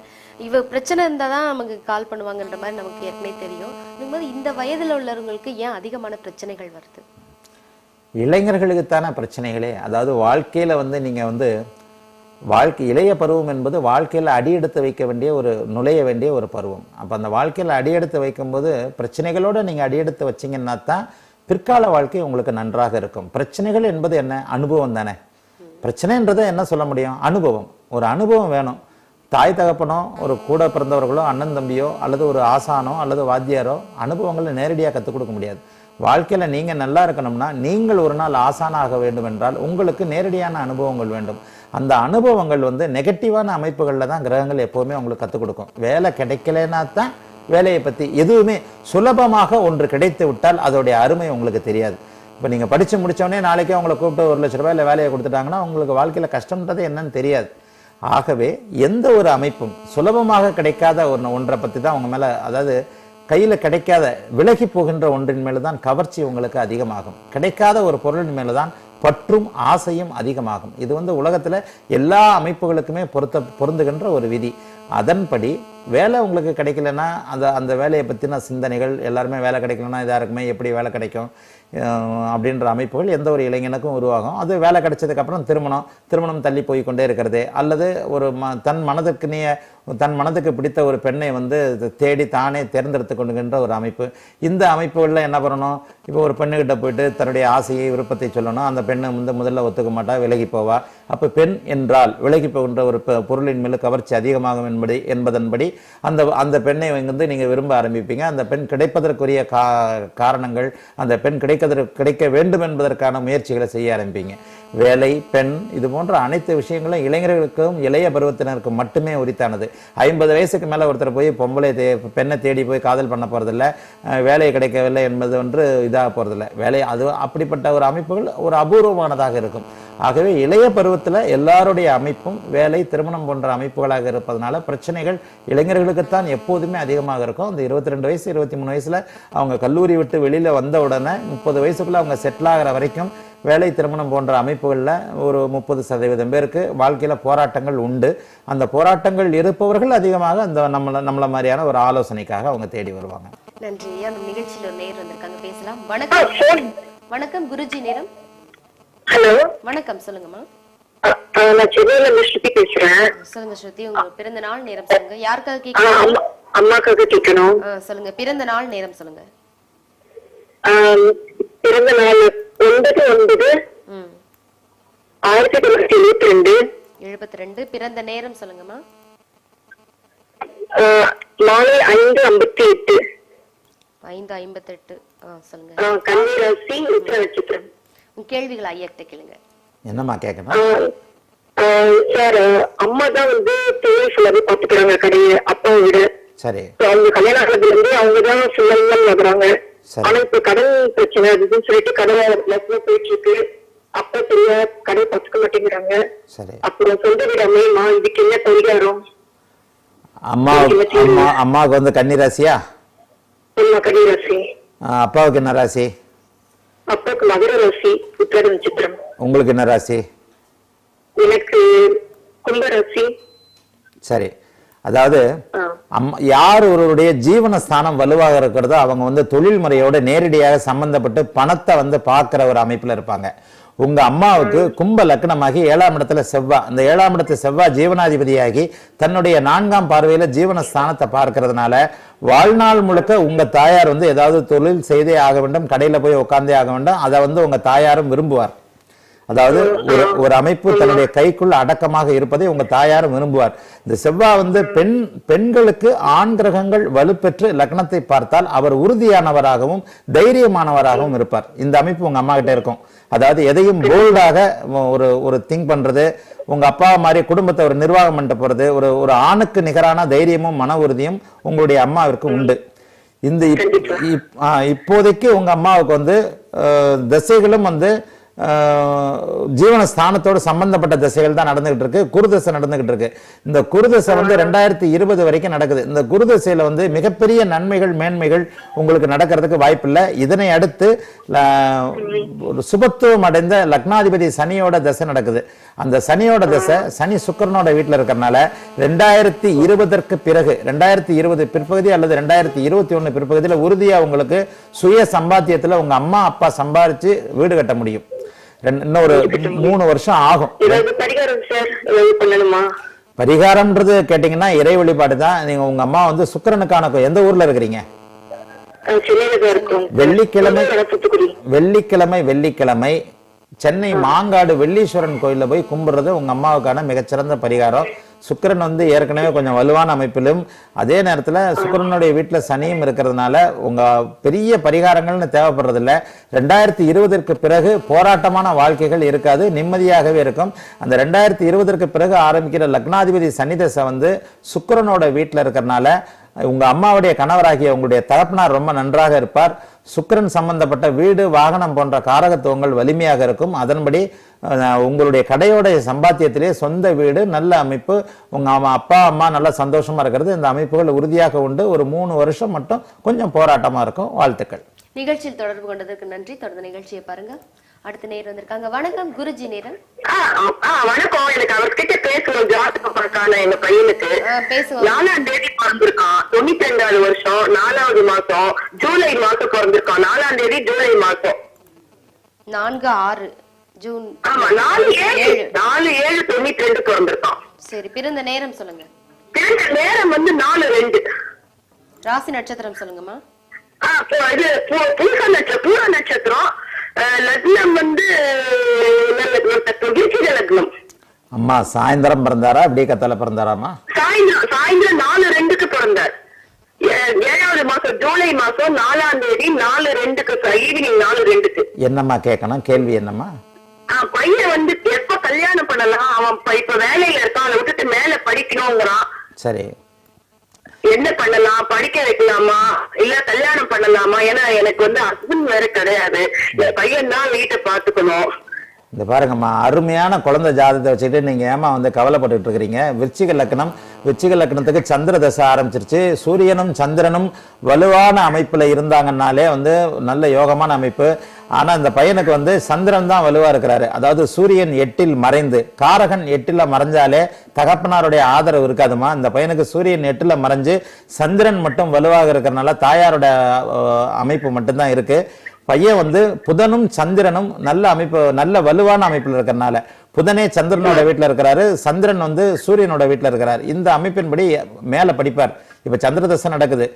பிரச்சனை இருந்தால் தான் நமக்கு கால் பண்ணுவாங்கன்ற மாதிரி நமக்கு ஏற்கனவே தெரியும். இருக்கும்போது இந்த வயதில் உள்ளவங்களுக்கு ஏன் அதிகமான பிரச்சனைகள் வருது? இளைஞர்களுக்குத்தான பிரச்சனைகளே. அதாவது வாழ்க்கையில வந்து நீங்க வந்து இளைய பருவம் என்பது வாழ்க்கையில் அடியெடுத்து வைக்க வேண்டிய நுழைய வேண்டிய ஒரு பருவம். அப்போ அந்த வாழ்க்கையில் அடியெடுத்து வைக்கும்போது பிரச்சனைகளோடு நீங்கள் அடியெடுத்து வச்சிங்கன்னா தான் பிற்கால வாழ்க்கை உங்களுக்கு நன்றாக இருக்கும். பிரச்சனைகள் என்பது என்ன? அனுபவம் தானே. பிரச்சனைன்றதை என்ன சொல்ல முடியும்? அனுபவம். ஒரு அனுபவம் வேணும். தாய் தகப்பனோ ஒரு கூட பிறந்தவர்களோ அண்ணன் தம்பியோ அல்லது ஒரு ஆசானோ அல்லது வாத்தியாரோ அனுபவங்களை நேரடியாக கற்றுக் கொடுக்க முடியாது. வாழ்க்கையில் நீங்கள் நல்லா இருக்கணும்னா நீங்கள் ஒரு நாள் ஆசானாக வேண்டும் என்றால் உங்களுக்கு நேரடியான அனுபவங்கள் வேண்டும். அந்த அனுபவங்கள் வந்து நெகட்டிவான அமைப்புகளில் தான் கிரகங்கள் எப்போவுமே உங்களுக்கு கற்றுக் கொடுக்கும். வேலை கிடைக்கலனா தான் வேலையை பத்தி எதுவுமே சுலபமாக ஒன்று கிடைத்து விட்டால் அதோடைய அருமை உங்களுக்கு தெரியாது. இப்போ நீங்க படிச்சு முடிச்சோடனே நாளைக்கே உங்களை கூப்பிட்டு 1 லட்ச ரூபாய் வேலையை கொடுத்துட்டாங்கன்னா உங்களுக்கு வாழ்க்கையில கஷ்டம்ன்றது என்னன்னு தெரியாது. ஆகவே எந்த ஒரு அமைப்பும் சுலபமாக கிடைக்காத ஒன்றை பத்தி தான் அவங்க மேல, அதாவது கையில கிடைக்காத விலகி போகின்ற ஒன்றின் மேலதான் கவர்ச்சி உங்களுக்கு அதிகமாகும். கிடைக்காத ஒரு பொருளின் மேலதான் பற்றும் ஆசையும் அதிகமாகும். இது உலகத்துல எல்லா அமைப்புகளுக்குமே பொருந்துகின்ற ஒரு விதி. அதன்படி வேலை உங்களுக்கு கிடைக்கலன்னா அந்த வேலையை பற்றின சிந்தனைகள், எல்லாருமே வேலை கிடைக்கலன்னா இதாக இருக்குமே, எப்படி வேலை கிடைக்கும் அப்படின்ற அமைப்புகள் எந்த ஒரு இளைஞனுக்கும் உருவாகும். அது வேலை கிடைச்சதுக்கப்புறம் திருமணம் தள்ளி போய் கொண்டே இருக்கிறது, அல்லது ஒரு தன் மனதுக்கு பிடித்த ஒரு பெண்ணை தேடி தானே தேர்ந்தெடுத்து கொண்டுகின்ற ஒரு அமைப்பு. இந்த அமைப்புகளில் என்ன பண்ணணும், இப்போ ஒரு பெண்ணுகிட்ட போயிட்டு தன்னுடைய ஆசையை விருப்பத்தை சொல்லணும். அந்த பெண்ணை முதல்ல ஒத்துக்க மாட்டா, விலகி போவா. அப்போ பெண் என்றால் விலகி போகின்ற ஒரு பொருளின் மேல் கவர்ச்சி அதிகமாகும் என்பதன்படி அந்த பெண்ணை நீங்க விரும்ப ஆரம்பிப்பீங்க. அந்த பெண் கிடைப்பதற்குரிய காரணங்கள், அந்த பெண் கிடைக்க வேண்டும் என்பதற்கான முயற்சிகளை செய்ய ஆரம்பிப்பீங்க. வேலை, பெண், இது போன்ற அனைத்து விஷயங்களும் இளைஞர்களுக்கும் இளைய பருவத்தினருக்கும் மட்டுமே உரித்தானது. 50 வயசுக்கு மேல ஒருத்தர் போய் பெண்ணை தேடி போய் காதல் பண்ண போறதில்லை, வேலை கிடைக்கவில்லை என்பது இதாக போறதில்லை. வேலை அது அப்படிப்பட்ட ஒரு அமைப்புகள் ஒரு அபூர்வமானதாக இருக்கும். ஆகவே இளைய பருவத்தில் எல்லாருடைய அமைப்பும் வேலை, திருமணம் போன்ற அமைப்புகளாக இருப்பதனால பிரச்சனைகள் இளைஞர்களுக்குத்தான் எப்போதுமே அதிகமாக இருக்கும். அந்த 22 வயசு 23 வயசுல அவங்க கல்லூரி விட்டு வெளியில வந்த உடனே 30 வயசுக்குள்ள அவங்க செட்டில் ஆகிற வரைக்கும் வேலை, திருமணம் போன்ற அமைப்புகளில் ஒரு 30% பேருக்கு வாழ்க்கையில போராட்டங்கள் உண்டு. அந்த போராட்டங்கள் இருப்பவர்கள் அதிகமாக அந்த நம்மள மாதிரியான ஒரு ஆலோசனைக்காக அவங்க தேடி வருவாங்க. நன்றி. நிகழ்ச்சியில் ஒரு நேர் வந்திருக்காங்க, பேசலாம். வணக்கம். வணக்கம் குருஜி. நேரம். ஹலோ, வணக்கம். சொல்லுங்கம்மா. நான் சென்னையில இருந்து ஸ்ருதி பேசுறேன். சொல்லுங்க ஸ்ருதி, உங்க பிறந்த நாள் நேரம் சொல்லுங்க. யாருக்காக கேட்கணும்? அம்மாக்காக கேட்கணும். சொல்லுங்க, பிறந்த நாள் நேரம் சொல்லுங்க. பிறந்த நாள் 9/9/1972. 72. பிறந்த நேரம் சொல்லுங்கம்மா. மாலை 5:58. 5:58. சொல்லுங்க. கன்னி ராசி, உத்திர நட்சத்திரம். உங்க கேள்விகள் ஐயாக்கிட்ட கேளுங்க. என்னம்மா கேட்கணும்? சார், அம்மா தான் தொழில் ஃபுல்லாவே பாத்துக்கிறாங்க கடையை அப்பாவை விட. சரி. அவங்க கல்யாணம் ஆனதுல இருந்து அவங்கதான் ஃபுல்லா வர்றாங்க. ஆனா இப்ப கடன் பிரச்சனை அதுன்னு சொல்லிட்டு கடை போயிட்டு இருக்கு. அப்பா சரியா கடை பாத்துக்க மாட்டேங்கிறாங்க. சரி. அப்புறம் சொந்த வீடு அமையுமா, இதுக்கு என்ன பரிகாரம்? அம்மாவுக்கு கன்னி ராசியா? கன்னி ராசி. அப்பாவுக்கு என்ன ராசி? அப்பாவுக்கு மகர ராசி, உத்திர நட்சத்திரம். உங்களுக்கு என்ன ராசி? எனக்கு கும்பராசி. சரி. அதாவது யார் ஒருவருடைய ஜீவனஸ்தானம் வலுவாக இருக்கிறதோ அவங்க தொழில் முறையோட நேரடியாக சம்பந்தப்பட்டு பணத்தை பார்க்கிற ஒரு அமைப்புல இருப்பாங்க. உங்க அம்மாவுக்கு கும்ப லக்னமாகி 7ஆம் இடத்துல செவ்வாய், அந்த 7ஆம் இடத்து செவ்வாய் ஜீவனாதிபதியாகி தன்னுடைய 4ஆம் பார்வையில ஜீவனஸ்தானத்தை பார்க்கறதுனால வாழ்நாள் முழுக்க உங்க தாயார் ஏதாவது தொழில் செய்தே ஆக வேண்டும், கடையில போய் உட்கார்ந்தே ஆக வேண்டும். அதை உங்க தாயாரும் விரும்புவார். அதாவது ஒரு அமைப்பு தன்னுடைய கைக்குள்ள அடக்கமாக இருப்பதை உங்க தாயாரும் விரும்புவார். இந்த செவ்வாய் பெண்களுக்கு ஆண் கிரகங்கள் வலுப்பெற்று லக்னத்தை பார்த்தால் அவர் உறுதியானவராகவும் தைரியமானவராகவும் இருப்பார். இந்த அமைப்பு உங்க அம்மா கிட்ட இருக்கும். அதாவது எதையும் போல்டாக ஒரு திங்க் பண்றது, உங்க அப்பா மாதிரி குடும்பத்தை ஒரு நிர்வாகம் பண்ணிட்டு போறது, ஒரு ஆணுக்கு நிகரான தைரியமும் மன உறுதியும் உங்களுடைய அம்மாவிற்கு உண்டு. இந்த இப்போதைக்கு உங்க அம்மாவுக்கு திசைகளும் ஜீவனஸ்தானத்தோடு சம்பந்தப்பட்ட திசைகள் தான் நடந்துகிட்டு இருக்கு. குருதசை நடந்துகிட்டு இருக்கு. இந்த குருதசை 2020 வரைக்கும் நடக்குது. இந்த குருதசையில மிகப்பெரிய நன்மைகள் மேன்மைகள் உங்களுக்கு நடக்கிறதுக்கு வாய்ப்பு இல்லை. இதனை அடுத்து சுபத்துவம் அடைந்த லக்னாதிபதி சனியோட தசை நடக்குது. அந்த சனியோட தசை சனி சுக்கிரனோட வீட்டில் இருக்கிறனால 2020 பிறகு 2020 பிற்பகுதி அல்லது 2021 பிற்பகுதியில் உறுதியா உங்களுக்கு சுய சம்பாத்தியத்துல உங்க அம்மா அப்பா சம்பாதிச்சு வீடு கட்ட முடியும். இன்னொரு 3 வருஷம் ஆகும். பரிகாரம்ன்றது கேட்டீங்கன்னா இறை வழிபாடு தான். நீங்க உங்க அம்மா சுக்கிரனுக்கான எந்த ஊர்ல இருக்கிறீங்க? வெள்ளிக்கிழமை சென்னை மாங்காடு வெள்ளீஸ்வரன் கோயில போய் கும்பிடுறது உங்க அம்மாவுக்கான மிகச்சிறந்த பரிகாரம். சுக்கிரன் ஏற்கனவே கொஞ்சம் வலுவான அமைப்பிலும் அதே நேரத்தில் சுக்கிரனுடைய வீட்டுல சனியும் இருக்கிறதுனால உங்க பெரிய பரிகாரங்கள்னு தேவைப்படுறது இல்லை. 2020 பிறகு போராட்டமான வாழ்க்கைகள் இருக்காது, நிம்மதியாகவே இருக்கும். அந்த 2020 பிறகு ஆரம்பிக்கிற லக்னாதிபதி சனி தசை சுக்கிரனோட வீட்டுல இருக்கிறதுனால உங்க அம்மாவுடைய கணவராகிய உங்களுடைய தகப்பனார் ரொம்ப நன்றாக இருப்பார். சுக்கிரன் சம்பந்தப்பட்ட வீடு வாகனம் போன்ற காரகத்துவங்கள் வலிமையாக இருக்கும். அதன்படி உங்களுடைய கடையோட சம்பாத்தியத்திலே சொந்த வீடு நல்ல அமைப்பு, உங்க அப்பா அம்மா நல்ல சந்தோஷமா இருக்கிறது, இந்த அமைப்புகள் உறுதியாக உண்டு. ஒரு 3 வருஷம் மட்டும் கொஞ்சம் போராட்டமா இருக்கும். வாழ்த்துக்கள். நிகழ்ச்சியில் தொடர்பு கொண்டதற்கு நன்றி. தொடர்ந்து நிகழ்ச்சியை பாருங்க. அடுத்த நேரம் வந்திருக்காங்க. வணக்கம் குருஜி நேரம். வணக்கம். எனக்கு அவர்கிட்ட பேசணும். ஜாதகம் பார்க்கான எங்க பையனுக்கு பேசுவோம். 4ஆம் தேதி பிறந்திருக்கான். 92வது வருஷம் 4வது மாசம் ஜூலை மாசம் பிறந்திருக்கான். 4ஆம் தேதி ஜூலை மாசம் 4/6 ஜூன். ஆமா 4/7/92 பிறந்திருக்கான். சரி, பிறந்த நேரம் சொல்லுங்க. பிறந்த நேரம் வந்து 4/2. ராசி நட்சத்திரம் சொல்லுங்கம்மா. இது பூர நட்சத்திரம். லக்னம் வந்து லக்னம். அம்மா சாயந்தரம் பிறந்தாரா விடியக்காத்தால பிறந்தாராமா? சாயந்தரம் 4/2 பிறந்தார். 7வது மாசம் ஜூலை மாசம் 4ஆம் தேதி 4/2 ஈவினிங் 4/2. என்னம்மா கேட்கணும்? கேள்வி என்னம்மா? பையன் வந்து எப்ப கல்யாணம் பண்ணலாம்? அவன் இப்ப வேலையில இருக்கான். அவனை விட்டுட்டு மேல படிக்கணுங்கிறான். சரி, என்ன பண்ணலாம்? படிக்க வைக்கலாமா இல்ல கல்யாணம் பண்ணலாமா? ஏன்னா எனக்கு வந்து ஹஸ்பண்ட் வேற கிடையாது. என் பையன் தான் வீட்டை பாத்துக்கணும். இந்த பாருங்கம்மா, அருமையான குழந்தை ஜாதகத்தை வச்சுட்டு நீங்க ஏமா வந்து கவலைப்பட்டு இருக்கிறீங்க? விருச்சிக லக்னம், விருச்சிக லக்னத்துக்கு சந்திர தசை ஆரம்பிச்சிருச்சு. சூரியனும் சந்திரனும் வலுவான அமைப்புல இருந்தாங்கன்னாலே வந்து நல்ல யோகமான அமைப்பு. ஆனா இந்த பையனுக்கு வந்து சந்திரன் தான் வலுவா இருக்கிறாரு. அதாவது சூரியன் 8ல் மறைந்து, காரகன் 8ல மறைஞ்சாலே தகப்பனாருடைய ஆதரவு இருக்காதுமா. இந்த பையனுக்கு சூரியன் 8ல மறைஞ்சு சந்திரன் மட்டும் வலுவாக இருக்கிறனால தாயாரோட அமைப்பு மட்டும்தான் இருக்கு. பையன் வந்து புதனும் சந்திரனும் நல்ல அமைப்பு, நல்ல வலுவான அமைப்புல இருக்கிறனால புதனே சந்திரனோட வீட்டுல இருக்கிறாரு, சந்திரன் வந்து சூரியனோட வீட்டுல இருக்கிறார். இந்த அமைப்பின்படி மேல படிப்பார். இப்ப சந்திர தசை நடக்குது.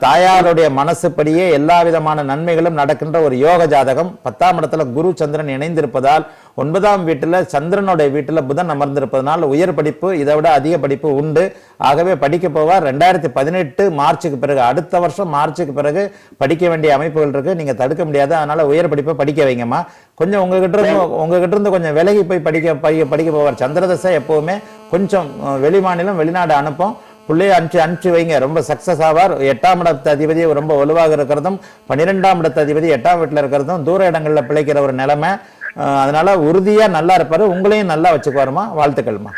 தாயாருடைய மனசுப்படியே எல்லா விதமான நன்மைகளும் நடக்கின்ற ஒரு யோக ஜாதகம். 10ஆம் இடத்துல குரு சந்திரன் இணைந்திருப்பதால் 9ஆம் வீட்டுல சந்திரனோட வீட்டுல புதன் அமர்ந்திருப்பதனால் உயர் படிப்பு, இதை விட அதிக படிப்பு உண்டு. ஆகவே படிக்க போவார். 2018 மார்ச்சுக்கு பிறகு, அடுத்த வருஷம் மார்ச்சுக்கு பிறகு படிக்க வேண்டிய அமைப்புகள் இருக்கு. நீங்க தடுக்க முடியாது. அதனால உயர் படிப்பை படிக்க வைங்கம்மா. கொஞ்சம் உங்ககிட்ட இருந்து கொஞ்சம் விலகி போய் படிக்க போவார். சந்திரதசை எப்பவுமே கொஞ்சம் வெளிமாநிலம் வெளிநாடு அனுப்பும். பிள்ளைய அனுப்பிச்சு வைங்க, ரொம்ப சக்சஸ் ஆவார். 8ஆம் இடத்து அதிபதி ரொம்ப வலுவாக இருக்கிறதும் 12ஆம் இடத்து அதிபதி 8ஆம் வீட்டுல இருக்கிறதும் தூர இடங்கள்ல பிழைக்கிற ஒரு நிலைமை. அதனால உறுதியா நல்லா இருப்பாரு. உங்களையும் நல்லா வச்சுக்குவாருமா. வாழ்த்துக்கள்மா.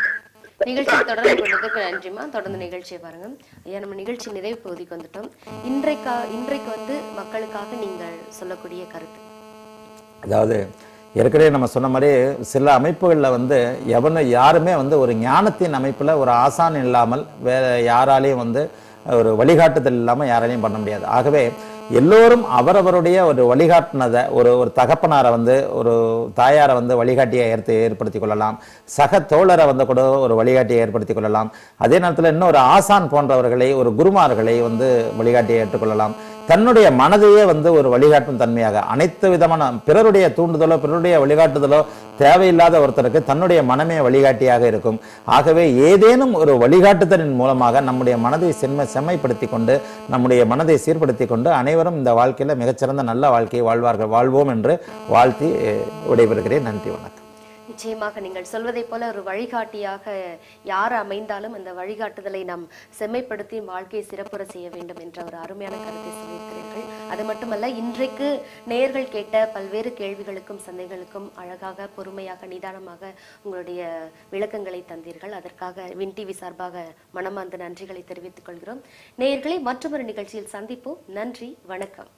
நிகழ்ச்சியை தொடர்ந்து கொண்டதுக்கு நன்றிமா. தொடர்ந்து நிகழ்ச்சியை பாருங்க. ஐயா, நம்ம நிகழ்ச்சி நிறைவு பகுதிக்கு வந்துட்டோம். இன்றைக்கு வந்து மக்களுக்காக நீங்கள் சொல்லக்கூடிய கருத்து. அதாவது ஏற்கனவே நம்ம சொன்ன மாதிரி சில அமைப்புகளில் வந்து யாருமே வந்து ஒரு ஞானத்தின் அமைப்பில் ஒரு ஆசான் இல்லாமல் வேற யாராலையும் வந்து ஒரு வழிகாட்டுதல் இல்லாமல் யாராலையும் பண்ண முடியாது. ஆகவே எல்லோரும் அவரவருடைய ஒரு வழிகாட்டினதை ஒரு தகப்பனாரை வந்து ஒரு தாயாரை வந்து வழிகாட்டியை ஏற்படுத்திக் கொள்ளலாம். சக தோழரை வந்து கூட ஒரு வழிகாட்டியை ஏற்படுத்திக் கொள்ளலாம். அதே நேரத்தில் இன்னொரு ஆசான் போன்றவர்களை, ஒரு குருமார்களை வந்து வழிகாட்டியை ஏற்றுக்கொள்ளலாம். தன்னுடைய மனதையே வந்து ஒரு வழிகாட்டும் தன்மையாக அனைத்து விதமான பிறருடைய தூண்டுதலோ பிறருடைய வழிகாட்டுதலோ தேவையில்லாத ஒருத்தருக்கு தன்னுடைய மனமே வழிகாட்டியாக இருக்கும். ஆகவே ஏதேனும் ஒரு வழிகாட்டுதலின் மூலமாக நம்முடைய மனதை செம்மைப்படுத்தி கொண்டு நம்முடைய மனதை சீர்படுத்தி கொண்டு அனைவரும் இந்த வாழ்க்கையில மிகச்சிறந்த நல்ல வாழ்க்கையை வாழ்வோம் என்று வாழ்த்தி விடைபெறுகிறேன். நன்றி, வணக்கம். நிச்சயமாக நீங்கள் சொல்வதை போல ஒரு வழிகாட்டியாக யார் அமைந்தாலும் அந்த வழிகாட்டுதலை நாம் செம்மைப்படுத்தி வாழ்க்கையை சிறப்புற செய்ய வேண்டும் என்ற ஒரு அருமையான கருத்தை சொல்லியிருக்கிறீர்கள். அது மட்டுமல்ல, இன்றைக்கு நேயர்கள் கேட்ட பல்வேறு கேள்விகளுக்கும் சந்தைகளுக்கும் அழகாக, பொறுமையாக, நிதானமாக உங்களுடைய விளக்கங்களை தந்தீர்கள். அதற்காக வின் டிவி சார்பாக மனமார்ந்த நன்றிகளை தெரிவித்துக் கொள்கிறோம். நேயர்களை மற்றொரு நிகழ்ச்சியில் சந்திப்போம். நன்றி, வணக்கம்.